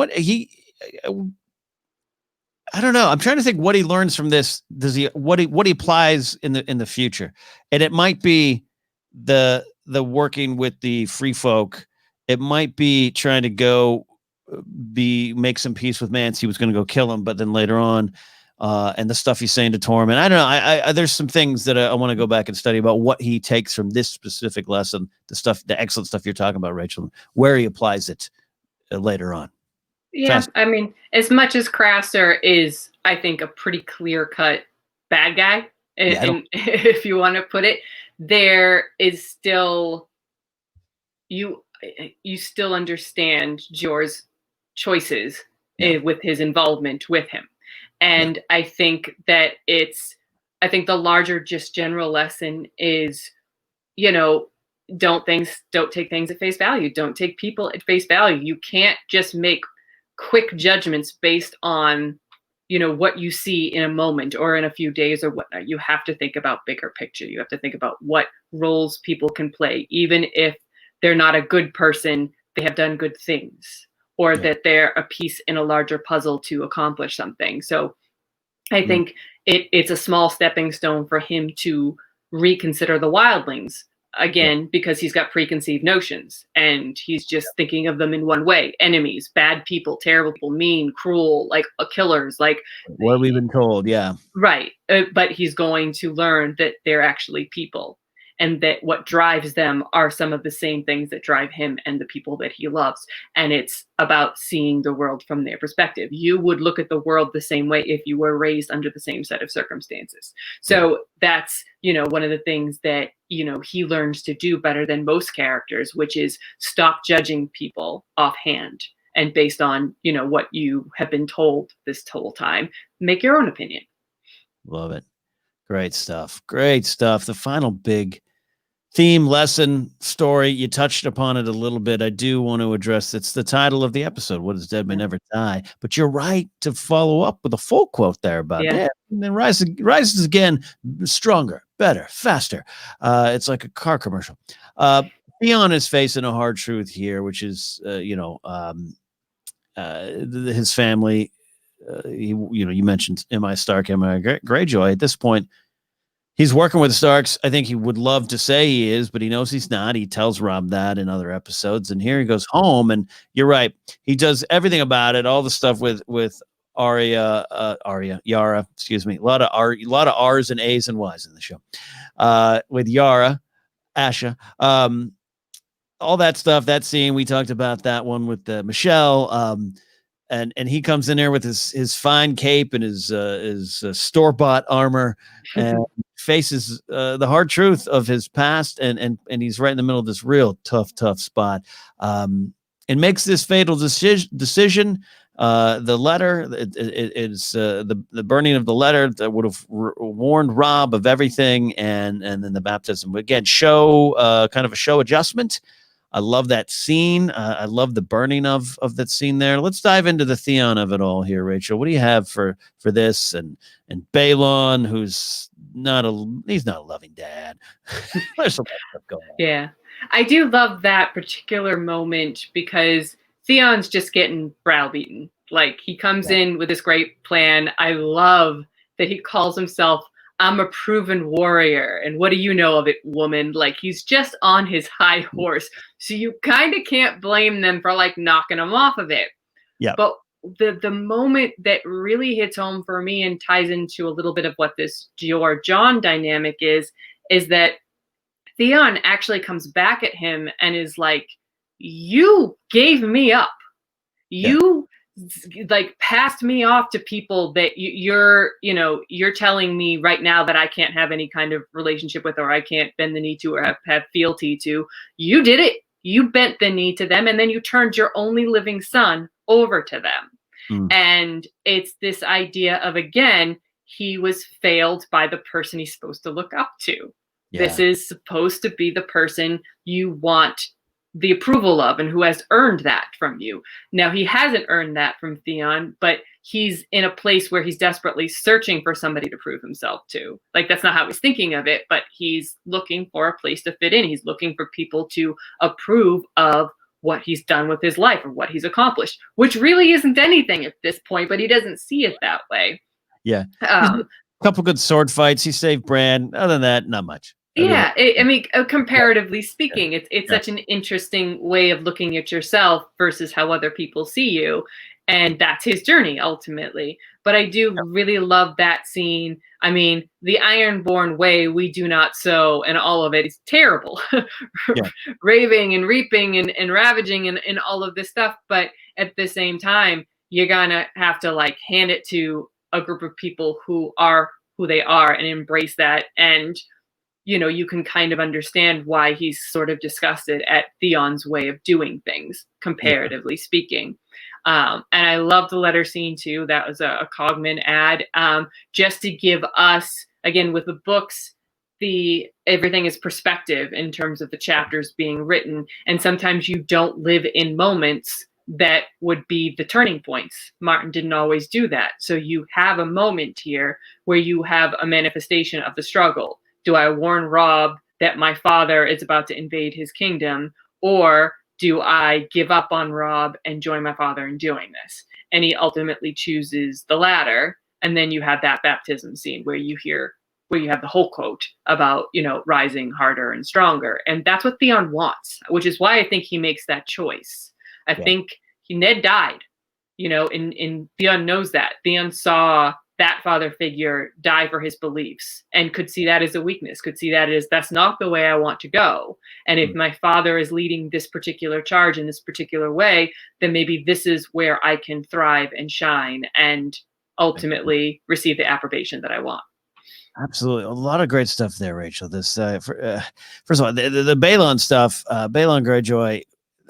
don't know. I'm trying to think what he learns from this. What he applies in the future, and it might be the working with the free folk. It might be trying to go make some peace with Mance. He was going to go kill him, but then later on, and the stuff he's saying to Tormund. I don't know. I there's some things that I want to go back and study about what he takes from this specific lesson, the excellent stuff you're talking about, Rachel, where he applies it later on. Yeah, I mean, as much as Craster is, I think, a pretty clear-cut bad guy, if you want to put it, there is still you still understand Jor's choices with his involvement with him, and I think that the larger just general lesson is, don't take things at face value. Don't take people at face value. You can't just make quick judgments based on, what you see in a moment or in a few days or whatnot. You have to think about bigger picture. You have to think about what roles people can play, even if they're not a good person, they have done good things, or that they're a piece in a larger puzzle to accomplish something. So I think it's a small stepping stone for him to reconsider the wildlings again, because he's got preconceived notions and he's just thinking of them in one way: enemies, bad people, terrible people, mean, cruel, like killers, like what we've been told. Right. But he's going to learn that they're actually people, and that what drives them are some of the same things that drive him and the people that he loves. And it's about seeing the world from their perspective. You would look at the world the same way if you were raised under the same set of circumstances. So that's, one of the things that, he learns to do better than most characters, which is stop judging people offhand and based on, what you have been told this whole time. Make your own opinion. Love it. Great stuff. Great stuff. The final big theme, lesson, story. You touched upon it a little bit. I do want to address it's the title of the episode. What does dead may never die? But you're right to follow up with a full quote there about that. And then rises again, stronger, better, faster. It's like a car commercial. Theon is facing a hard truth here, which is, his family. You mentioned am I Stark, am I Greyjoy? At this point, he's working with the Starks. I think he would love to say he is, but he knows he's not. He tells Rob that in other episodes. And here he goes home, and you're right. He does everything about it, all the stuff with Yara, excuse me. A lot of R's and A's and Y's in the show. With Yara, Asha, all that stuff, that scene, we talked about that one with Michelle. And he comes in there with his fine cape and his store-bought armor and faces the hard truth of his past, and he's right in the middle of this real tough spot, and makes this fatal decision. The letter, it's the burning of the letter that would have warned Rob of everything, and then the baptism. Again, kind of a show adjustment. I love that scene. I love the burning of that scene there. Let's dive into the Theon of it all here, Rachel. What do you have for this? And Balon, who's he's not a loving dad. There's some stuff going on. Yeah. I do love that particular moment because Theon's just getting browbeaten. Like, he comes in with this great plan. I love that he calls himself, I'm a proven warrior. And what do you know of it, woman? Like, he's just on his high horse. So you kind of can't blame them for like knocking him off of it. Yeah. But the moment that really hits home for me and ties into a little bit of what this John dynamic is that Theon actually comes back at him and is like, you gave me up. You like passed me off to people that you're telling me right now that I can't have any kind of relationship with, or I can't bend the knee to, or have fealty to. You did it. You bent the knee to them, and then you turned your only living son over to them. And it's this idea of, again, he was failed by the person he's supposed to look up to. This is supposed to be the person you want the approval of and who has earned that from you. Now, he hasn't earned that from Theon, but he's in a place where he's desperately searching for somebody to prove himself to. Like, that's not how he's thinking of it, but he's looking for a place to fit in. He's looking for people to approve of what he's done with his life or what he's accomplished, which really isn't anything at this point, but he doesn't see it that way. Yeah. A couple good sword fights. He saved Brienne. Other than that, not much. Comparatively speaking, it's such an interesting way of looking at yourself versus how other people see you. And that's his journey ultimately. But I do really love that scene. I mean, the Ironborn way, we do not sow, and all of it is terrible. Raving and reaping and ravaging and all of this stuff. But at the same time, you're gonna have to like hand it to a group of people who are who they are and embrace that. And you can kind of understand why he's sort of disgusted at Theon's way of doing things, comparatively speaking. And I love the letter scene too. That was a Cogman ad, just to give us, again, with the books, everything is perspective in terms of the chapters being written. And sometimes you don't live in moments that would be the turning points. Martin didn't always do that. So you have a moment here where you have a manifestation of the struggle. Do I warn Rob that my father is about to invade his kingdom, or do I give up on Rob and join my father in doing this? And he ultimately chooses the latter. And then you have that baptism scene where you have the whole quote about, rising harder and stronger. And that's what Theon wants, which is why I think he makes that choice. I think Ned died, and Theon knows that. Theon saw that father figure die for his beliefs and could see that as a weakness, could see that as that's not the way I want to go. And if my father is leading this particular charge in this particular way, then maybe this is where I can thrive and shine and ultimately receive the approbation that I want. Absolutely. A lot of great stuff there, Rachel. This, first of all, the Balon stuff, Balon Greyjoy,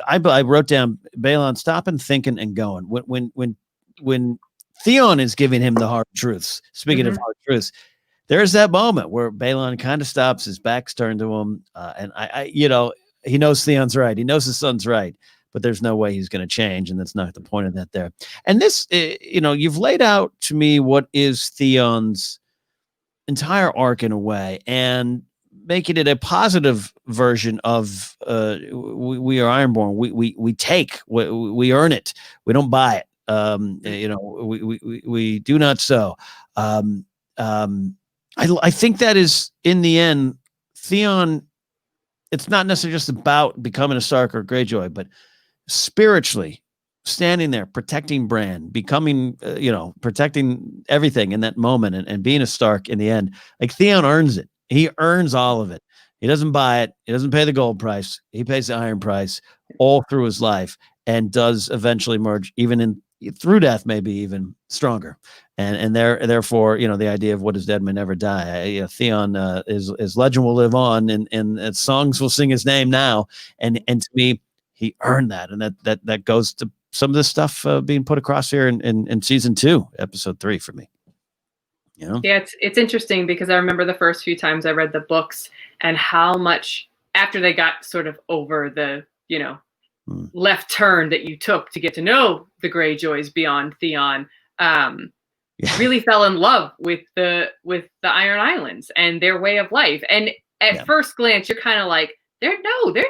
I wrote down Balon stopping, thinking, and going. When Theon is giving him the hard truths, speaking of hard truths, there's that moment where Balon kind of stops, his back's turned to him, and he knows Theon's right. He knows his son's right, but there's no way he's going to change, and that's not the point of that there. And this, you've laid out to me what is Theon's entire arc in a way, and making it a positive version of we are Ironborn. We take, we earn it. We don't buy it. We do not sow. I think that is, in the end, Theon, it's not necessarily just about becoming a Stark or a Greyjoy, but spiritually standing there, protecting Bran, becoming, protecting everything in that moment, and being a Stark in the end. Like, Theon earns it. He earns all of it. He doesn't buy it. He doesn't pay the gold price. He pays the iron price all through his life, and does eventually emerge, even through death, maybe even stronger. And therefore, the idea of what is dead may never die. Theon, his legend will live on, and songs will sing his name now. And to me, he earned that, and that goes to some of this stuff being put across here in season 2, episode 3 for me. Yeah, it's interesting, because I remember the first few times I read the books, and how much, after they got sort of over the left turn that you took to get to know the Greyjoys beyond Theon, really fell in love with the Iron Islands and their way of life. And at first glance, you're kind of like, they're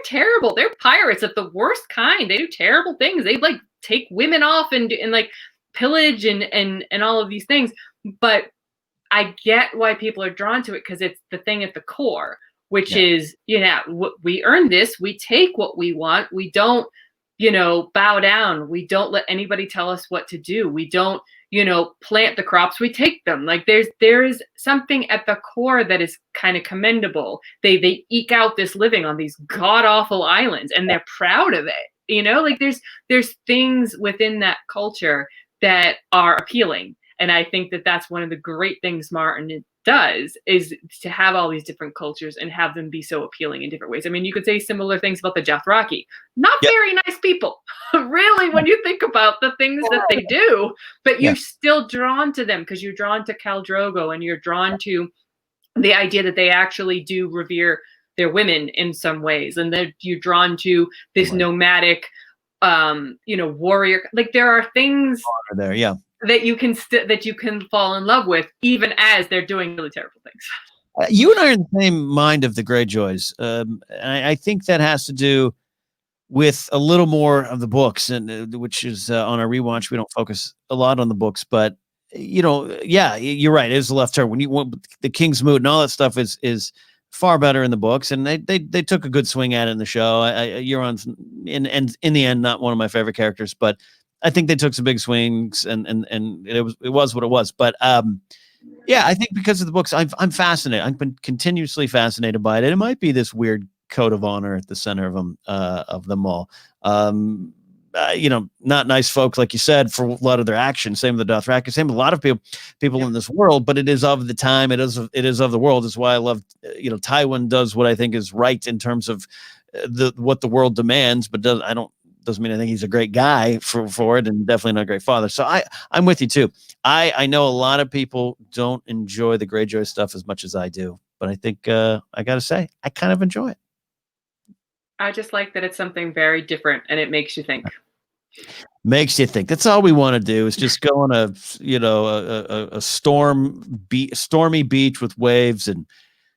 terrible. They're pirates of the worst kind. They do terrible things. They like take women off and like pillage and all of these things. But I get why people are drawn to it, because it's the thing at the core, which is, we earn this. We take what we want. We don't, bow down. We don't let anybody tell us what to do. We don't, plant the crops. We take them. Like, there's something at the core that is kind of commendable. They eke out this living on these god awful islands, and they're proud of it. Like, there's things within that culture that are appealing. And I think that that's one of the great things Martin does, is to have all these different cultures and have them be so appealing in different ways. I mean, you could say similar things about the Dothraki. Not very nice people, really, when you think about the things that they do, but you're still drawn to them, because you're drawn to Khal Drogo, and you're drawn to the idea that they actually do revere their women in some ways, and that you're drawn to this nomadic, warrior. Like, there are things there, that you can fall in love with, even as they're doing really terrible things. You and I are in the same mind of the Greyjoys. I think that has to do with a little more of the books, and which is on our rewatch. We don't focus a lot on the books, but you're right. It is the left turn. When you want the King's Moot and all that stuff is far better in the books, and they took a good swing at it in the show. Euron's in the end not one of my favorite characters, but I think they took some big swings, and it was what it was. But I think because of the books, I'm fascinated. I've been continuously fascinated by it. And it might be this weird code of honor at the center of them all. Not nice folks, like you said, for a lot of their actions. Same with the Dothraki. Same with a lot of people in this world. But it is of the time. It is of the world. It's why I love. Tywin does what I think is right in terms of what the world demands, but doesn't mean I think he's a great guy for it, and definitely not a great father. So I'm with you too. I know a lot of people don't enjoy the Greyjoy stuff as much as I do, but I think I gotta say, I kind of enjoy it. I just like that it's something very different, and it makes you think. Makes you think. That's all we want to do, is just go on a stormy beach with waves and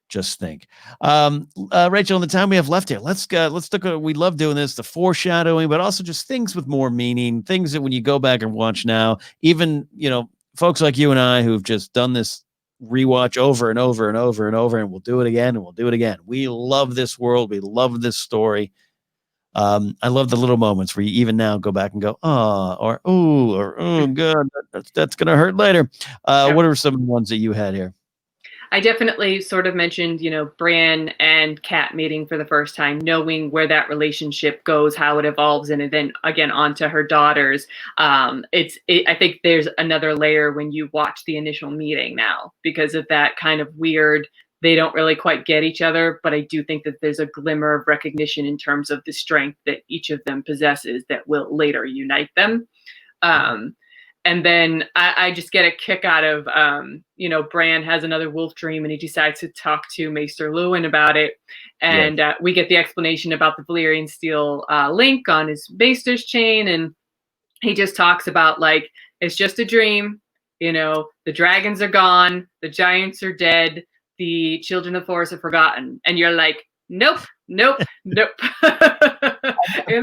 just think. Rachel, in the time we have left here, let's look at, we love doing this, the foreshadowing, but also just things with more meaning, things that when you go back and watch now, even, folks like you and I who've just done this rewatch over and over and over and over, and we'll do it again and we'll do it again. We love this world. We love this story. I love the little moments where you even now go back and go, or oh, God, that's going to hurt later. What are some of the ones that you had here? I definitely sort of mentioned, Brienne and Kat meeting for the first time, knowing where that relationship goes, how it evolves, and then again onto her daughters. I think there's another layer when you watch the initial meeting now, because of that kind of weird, they don't really quite get each other, but I do think that there's a glimmer of recognition in terms of the strength that each of them possesses that will later unite them. And then I just get a kick out of, Bran has another wolf dream and he decides to talk to Maester Luwin about it. And we get the explanation about the Valyrian steel link on his Maester's chain. And he just talks about, like, it's just a dream. The dragons are gone. The giants are dead. The children of the forest are forgotten. And you're like, nope. In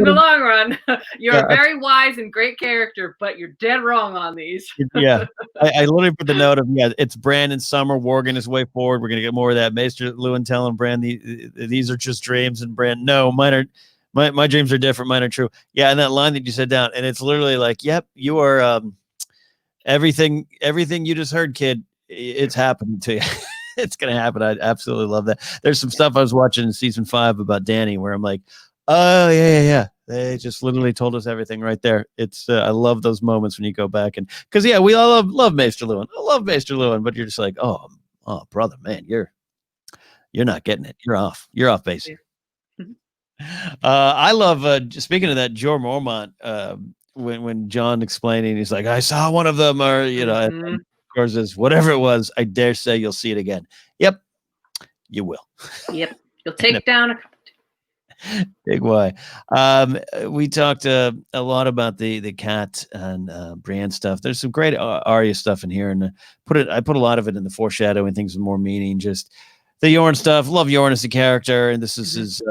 the long run, you're a very wise and great character, but you're dead wrong on these. Yeah. I literally put the note of, it's Bran and Summer warging his way forward. We're going to get more of that. Maester Luwin telling Bran these are just dreams, and Bran, no, mine are, my dreams are different. Mine are true. Yeah. And that line that you said down, and it's literally like, yep, you are everything you just heard, kid. It's happening to you. It's going to happen. I absolutely love that. There's some stuff I was watching in season 5 about Dany where I'm like, oh, yeah. They just literally told us everything right there. It's I love those moments when you go back, and because we all love Maester Luwin. I love Maester Luwin, but you're just like, oh, brother, man, you're not getting it. You're off base. I love speaking of that, Jorah Mormont, when Jon explaining, he's like, I saw one of them, or and of course, whatever it was, I dare say you'll see it again. Yep, you will. Yep, you'll take down a big Y. We talked a lot about the cat and Brienne stuff. There's some great Arya stuff in here, and I put a lot of it in the foreshadowing, things with more meaning. Just the Yorn stuff. Love Yorn as a character, and this is his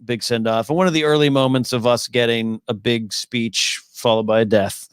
big send off, and one of the early moments of us getting a big speech followed by a death.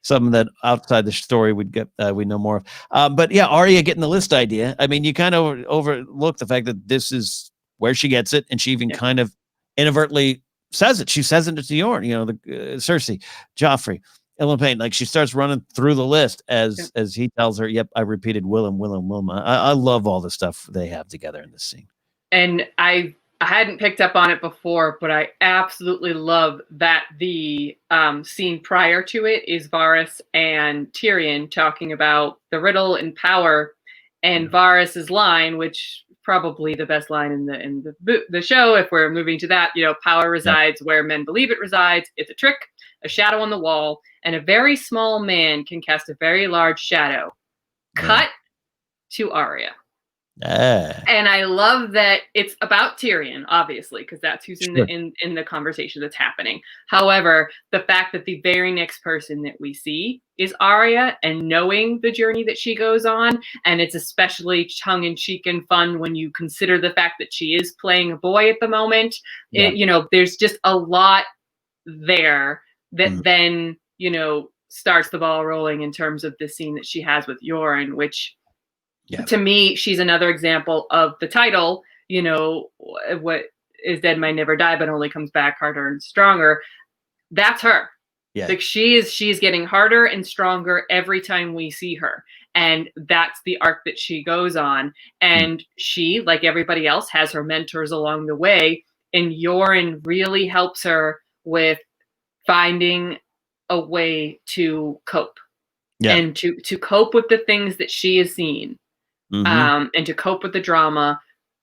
Something that outside the story we'd know more of. But yeah, Arya getting the list idea. I mean, you kind of overlook the fact that this is where she gets it, and she even kind of inadvertently says it. She says it to Yorn, Cersei, Joffrey, Ellen Payne. Like, she starts running through the list as he tells her, "Yep, I repeated Willem, Wilma." I love all the stuff they have together in this scene. And I hadn't picked up on it before, but I absolutely love that the scene prior to it is Varys and Tyrion talking about the riddle and power, and Varys's line, which probably the best line in the show, if we're moving to that, power resides where men believe it resides. It's a trick, a shadow on the wall, and a very small man can cast a very large shadow. Cut to Arya. And I love that it's about Tyrion, obviously, because that's who's in the conversation that's happening. However, the fact that the very next person that we see is Arya, and knowing the journey that she goes on, and it's especially tongue-in-cheek and fun when you consider the fact that she is playing a boy at the moment. There's just a lot there that then starts the ball rolling in terms of the scene that she has with Yoren, which to me, she's another example of the title, what is dead might never die, but only comes back harder and stronger. That's her. Yeah. Like, she's getting harder and stronger every time we see her. And that's the arc that she goes on. And she, like everybody else, has her mentors along the way. And Yoren really helps her with finding a way to cope. And to cope with the things that she has seen. And to cope with the drama,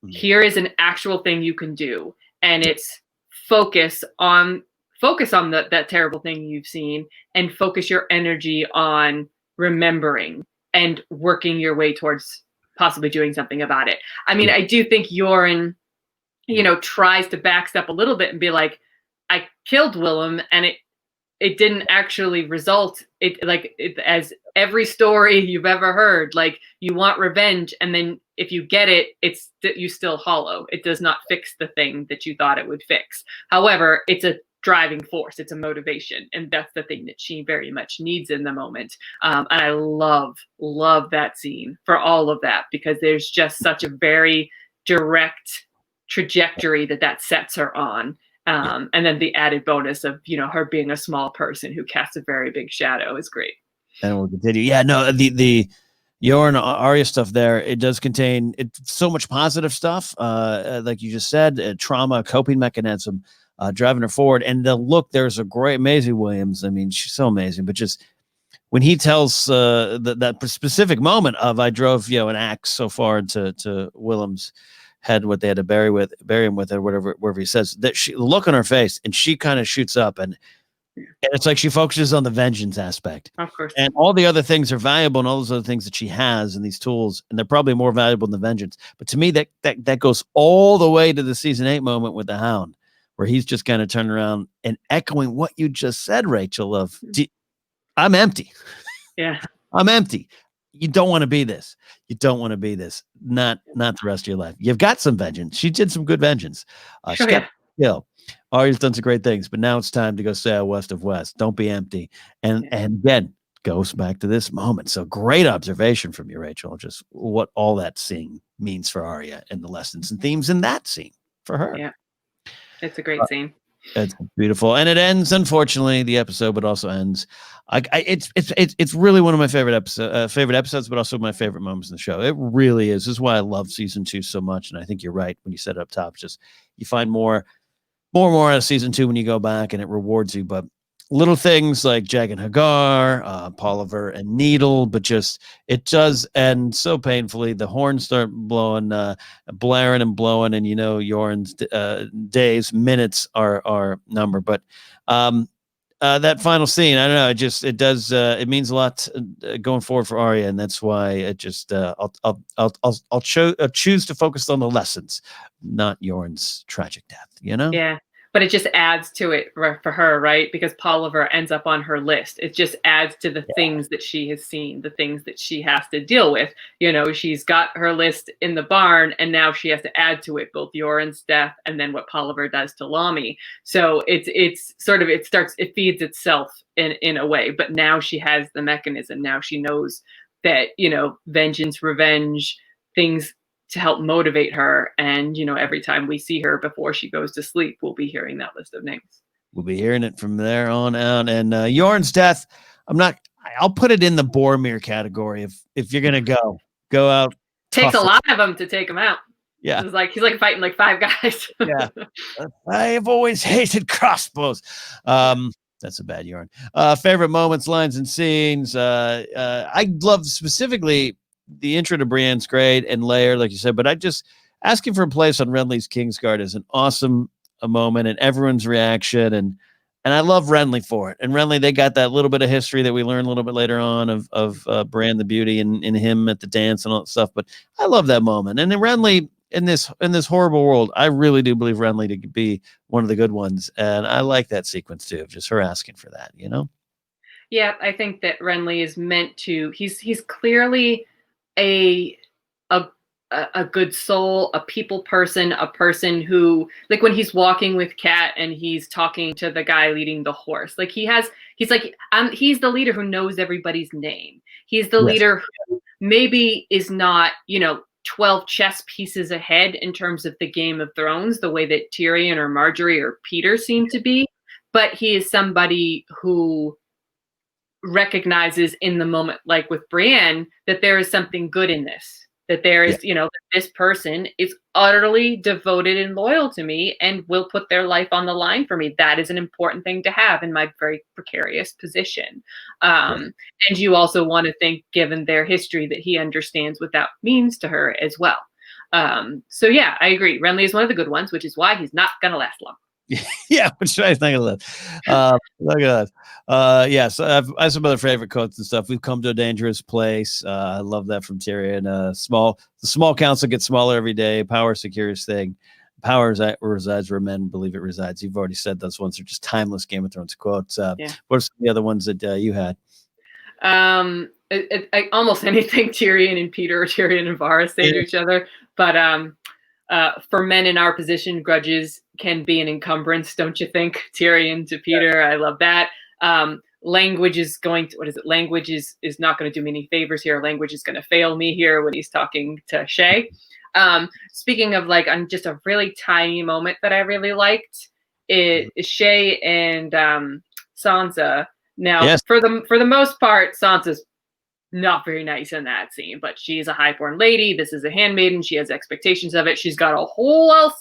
here is an actual thing you can do, and it's focus on that terrible thing you've seen, and focus your energy on remembering and working your way towards possibly doing something about it. I mean, I do think Yoren, tries to backstep a little bit and be like, I killed Willem, and it didn't actually result. As every story you've ever heard, like, you want revenge, and then if you get it, you still hollow. It does not fix the thing that you thought it would fix. However, it's a driving force. It's a motivation, and that's the thing that she very much needs in the moment. And I love that scene for all of that, because there's just such a very direct trajectory that sets her on. And then the added bonus of, her being a small person who casts a very big shadow is great. And we'll continue. Yeah, no, the Yoren Arya stuff there, it does contain so much positive stuff. Like you just said, trauma, coping mechanism, driving her forward. And there's a great Maisie Williams. I mean, she's so amazing, but just when he tells that specific moment of, I drove, an axe so far into Willem's head, what they had to bury him with, or wherever he says, that she look on her face, and she kind of shoots up, and And it's like she focuses on the vengeance aspect. Of course. And all the other things are valuable, and all those other things that she has and these tools, and they're probably more valuable than the vengeance. But to me, that goes all the way to the season 8 moment with the Hound, where he's just kind of turning around and echoing what you just said, Rachel, of I'm empty. Yeah. I'm empty. You don't want to be this. You don't want to be this. Not the rest of your life. You've got some vengeance. She did some good vengeance. She got skill. Arya's done some great things, but now it's time to go sail west of west. Don't be empty. And again, goes back to this moment. So great observation from you, Rachel. Just what all that scene means for Arya and the lessons and themes in that scene for her. Yeah. It's a great scene. It's beautiful, and it ends. Unfortunately, the episode, but also ends. It's really one of my favorite episodes, but also my favorite moments in the show. It really is. This is why I love season 2 so much, and I think you're right when you said it up top. Just you find more out of season 2 when you go back, and it rewards you. But little things like Jag and Hagar, Polliver and Needle, but just it does end so painfully. The horns start blowing, blaring and blowing, and Yoren's days, minutes are numbered. But that final scene, I don't know, it means a lot going forward for Arya, and that's why it just I'll choose to focus on the lessons, not Yoren's tragic death. Yeah. But it just adds to it for her, right? Because Polliver ends up on her list. It just adds to the things that she has seen, the things that she has to deal with. She's got her list in the barn, and now she has to add to it both Yoren's death and then what Polliver does to Lami. So it's sort of it feeds itself in a way. But now she has the mechanism. Now she knows that vengeance, revenge, things to help motivate her. And, every time we see her before she goes to sleep, we'll be hearing that list of names. We'll be hearing it from there on out. And Yoren's death, I'll put it in the Boromir category. If you're going to go out. Takes a lot of them to take him out. Yeah. He's like fighting like 5 guys. Yeah. I have always hated crossbows. That's a bad Yoren. Favorite moments, lines, and scenes. I love specifically the intro to Brienne's great, and Lair, like you said, but I just asking for a place on Renly's Kingsguard is an awesome moment, and everyone's reaction, and I love Renly for it. And Renly, they got that little bit of history that we learn a little bit later on of Brienne the Beauty and him at the dance and all that stuff. But I love that moment. And then Renly in this horrible world, I really do believe Renly to be one of the good ones, and I like that sequence too, of just her asking for that. Yeah, I think that Renly is meant to. He's clearly a good soul, a people person, a person who, like when he's walking with Kat and he's talking to the guy leading the horse, like he's the leader who knows everybody's name. He's the leader who maybe is not 12 chess pieces ahead in terms of the Game of Thrones, the way that Tyrion or Marjorie or Peter seem to be, but he is somebody who recognizes in the moment, like with Brienne, that there is something good in this, that there is, that this person is utterly devoted and loyal to me and will put their life on the line for me. That is an important thing to have in my very precarious position. And you also want to think, given their history, that he understands what that means to her as well. So yeah, I agree. Renly is one of the good ones, which is why he's not going to last long. Yeah, which is not gonna live. Look at that. So I have some other favorite quotes and stuff. We've come to a dangerous place. I love that from Tyrion. The small council gets smaller every day. Power secures thing. Power resides where men believe it resides. You've already said those ones are just timeless Game of Thrones quotes. What are some of the other ones that you had? Almost anything Tyrion and Peter or Tyrion and Varys say to each other, but for men in our position, grudges can be an encumbrance, don't you think? Tyrion to Peter, I love that. Language is Language is not going to do me any favors here. Language is going to fail me here when he's talking to Shay. Speaking of on just a really tiny moment that I really liked, is Shay and Sansa. Now, for the most part, Sansa's not very nice in that scene, but she's a highborn lady. This is a handmaiden. She has expectations of it. She's got a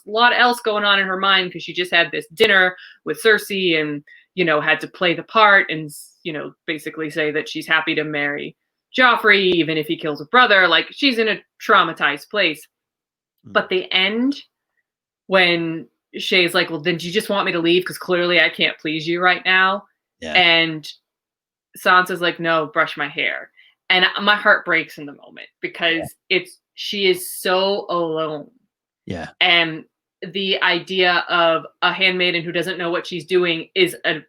lot else going on in her mind because she just had this dinner with Cersei and, had to play the part and, basically say that she's happy to marry Joffrey, even if he kills her brother. Like, she's in a traumatized place. But the end, when Shay's like, well, then do you just want me to leave? Because clearly I can't please you right now. Yeah. And Sansa's like, no, brush my hair. And my heart breaks in the moment because she is so alone. Yeah. And the idea of a handmaiden who doesn't know what she's doing is an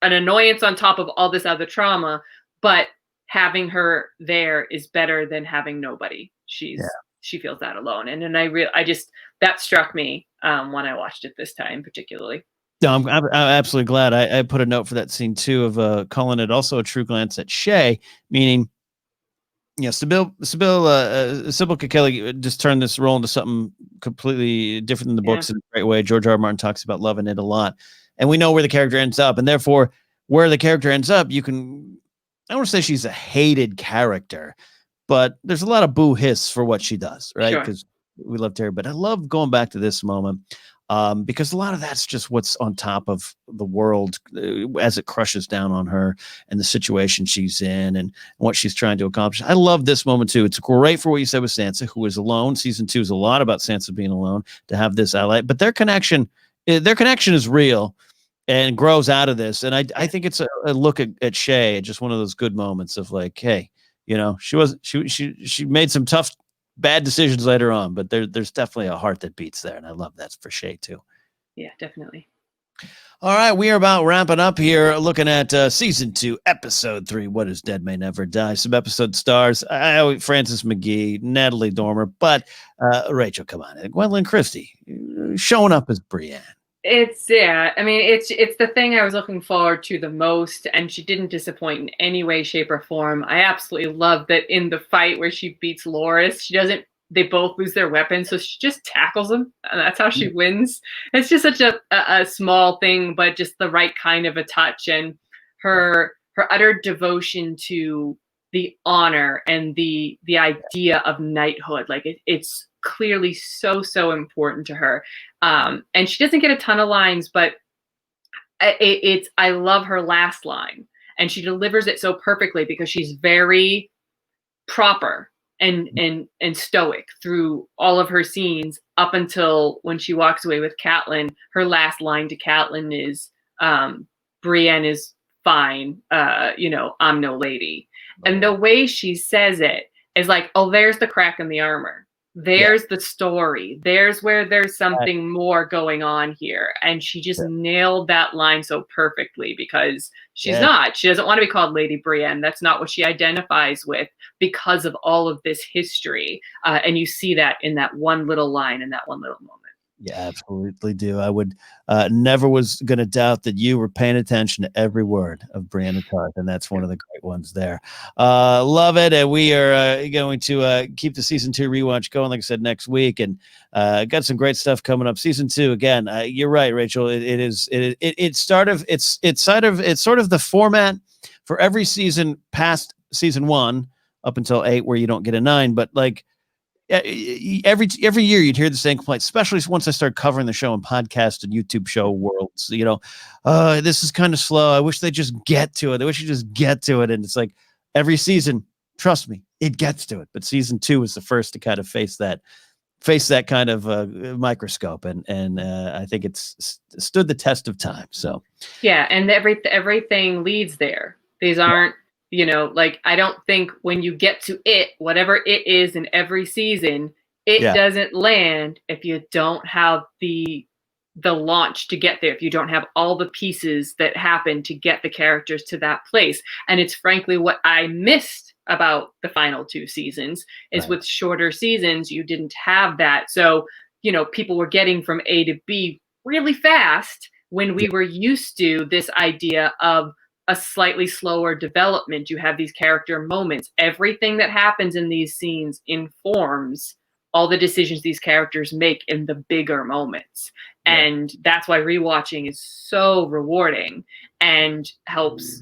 annoyance on top of all this other trauma, but having her there is better than having nobody. She feels that alone. And I just, that struck me when I watched it this time, particularly. No, I'm absolutely glad. I put a note for that scene too of calling it also a true glance at Shay, meaning, Sybil Kikeli just turned this role into something completely different than the books in a great way. George R. R. Martin talks about loving it a lot, and we know where the character ends up, and therefore where the character ends up, I don't want to say she's a hated character, but there's a lot of boo hiss for what she does, right? Because we love Terry, but I love going back to this moment. Because a lot of that's just what's on top of the world as it crushes down on her and the situation she's in and what she's trying to accomplish. I love this moment too. It's great for what you said with Sansa, who is alone. Season 2 is a lot about Sansa being alone, to have this ally, but their connection is real and grows out of this. And I think it's a look at Shay, just one of those good moments of like, hey, she made some tough, bad decisions later on, but there's definitely a heart that beats there, and I love that for Shay too. Yeah, definitely. All right, we are about wrapping up here, looking at season 2, episode 3. What is Dead May Never Die? Some episode stars: Frances McGee, Natalie Dormer, but Rachel, come on, Gwendolyn Christie showing up as Brienne. It's the thing I was looking forward to the most, and she didn't disappoint in any way, shape, or form. I absolutely love that in the fight where she beats Loras, they both lose their weapons, so she just tackles them, and that's how she wins. It's just such a small thing, but just the right kind of a touch, and her utter devotion to the honor and the idea of knighthood. Like it's clearly so important to her. And she doesn't get a ton of lines, but I love her last line, and she delivers it so perfectly because she's very proper and stoic through all of her scenes up until when she walks away with Catelyn. Her last line to Catelyn is, Brienne is fine. I'm no lady. And the way she says it is like, oh, there's the crack in the armor. There's the story. There's where there's something more going on here. And she just nailed that line so perfectly, because she doesn't want to be called Lady Brienne. That's not what she identifies with, because of all of this history. And you see that in that one little line, in that one little moment. Yeah, absolutely do. I would never was going to doubt that you were paying attention to every word of Brienne of Tarth, and that's one of the great ones there. Love it, and we are going to keep the season 2 rewatch going, like I said, next week, and got some great stuff coming up. Season 2, again, you're right, Rachel. It's sort of the format for every season past season 1 up until 8, where you don't get a 9, but like. Every year you'd hear the same complaint, especially once I started covering the show in podcast and YouTube show worlds. This is kind of slow. I wish they just get to it. I wish you just get to it. And it's like every season, trust me, it gets to it. But season 2 was the first to kind of face that kind of microscope, and I think it's stood the test of time. So yeah, and everything leads there. These aren't. I don't think when you get to it, whatever it is in every season, it doesn't land if you don't have the launch to get there, if you don't have all the pieces that happen to get the characters to that place. And it's frankly what I missed about the final 2 seasons is with shorter seasons, you didn't have that. So, people were getting from A to B really fast when we were used to this idea of a slightly slower development. You have these character moments. Everything that happens in these scenes informs all the decisions these characters make in the bigger moments. And that's why rewatching is so rewarding and helps,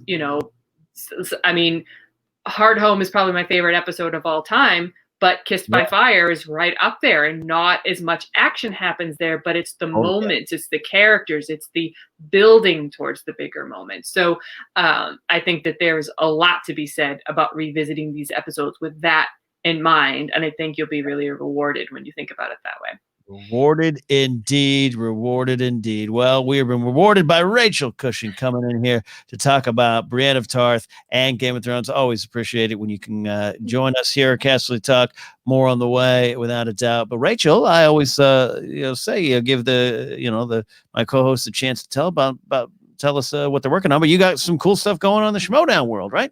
Hard Home is probably my favorite episode of all time, but Kissed by Fire is right up there, and not as much action happens there, but it's the moments, it's the characters, it's the building towards the bigger moments. So I think that there's a lot to be said about revisiting these episodes with that in mind, and I think you'll be really rewarded when you think about it that way. Rewarded indeed. Rewarded indeed. Well, we have been rewarded by Rachel Cushing coming in here to talk about Brienne of Tarth and Game of Thrones. Always appreciate it when you can join us here at Casterly Talk. More on the way, without a doubt. But Rachel, I always say give my co-host a chance to tell us what they're working on. But you got some cool stuff going on in the Schmodown world, right?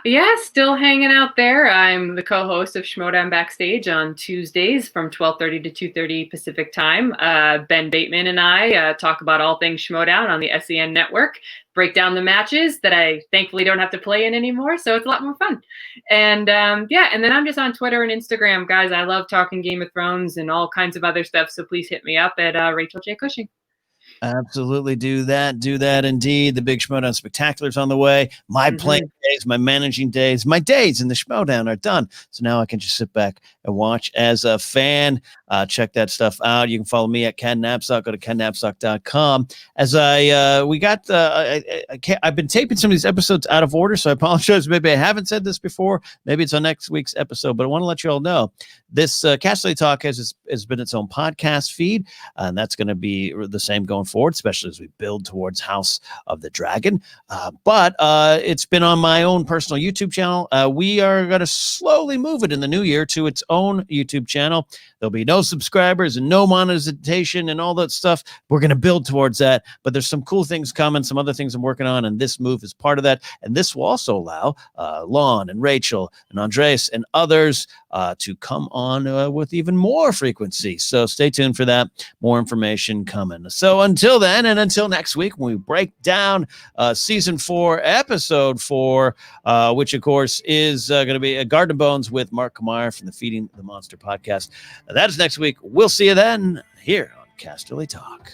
Yeah, still hanging out there. I'm the co-host of Schmodown Backstage on Tuesdays from 12:30 to 2:30 Pacific time. Ben Bateman and I talk about all things Schmodown on the SEN network, break down the matches that I thankfully don't have to play in anymore, so it's a lot more fun. And and then I'm just on Twitter and Instagram, guys. I love talking Game of Thrones and all kinds of other stuff, so please hit me up at Rachel J. Cushing. Absolutely. Do that indeed. The big Schmodown Spectacular is on the way. My playing days, my managing days, my days in the Schmodown are done. So now I can just sit back and watch as a fan. Check that stuff out. You can follow me at Ken Napzok. Go to kennapzok.com. As I've been taping some of these episodes out of order, so I apologize. Maybe I haven't said this before. Maybe it's on next week's episode, but I want to let you all know this Casterly Talk has been its own podcast feed, and that's going to be the same going forward, especially as we build towards House of the Dragon. But it's been on my own personal YouTube channel. We are going to slowly move it in the new year to its own YouTube channel. There'll be no subscribers and no monetization and all that stuff. We're going to build towards that, but there's some cool things coming, some other things I'm working on, and this move is part of that. And this will also allow Lon and Rachel and Andres and others to come on with even more frequency. So stay tuned for that. More information coming. So until then, and until next week, when we break down season 4, episode 4, which of course is going to be a Garden of Bones with Mark Kamar from the Feeding the Monster podcast. That is next week. We'll see you then here on Casterly Talk.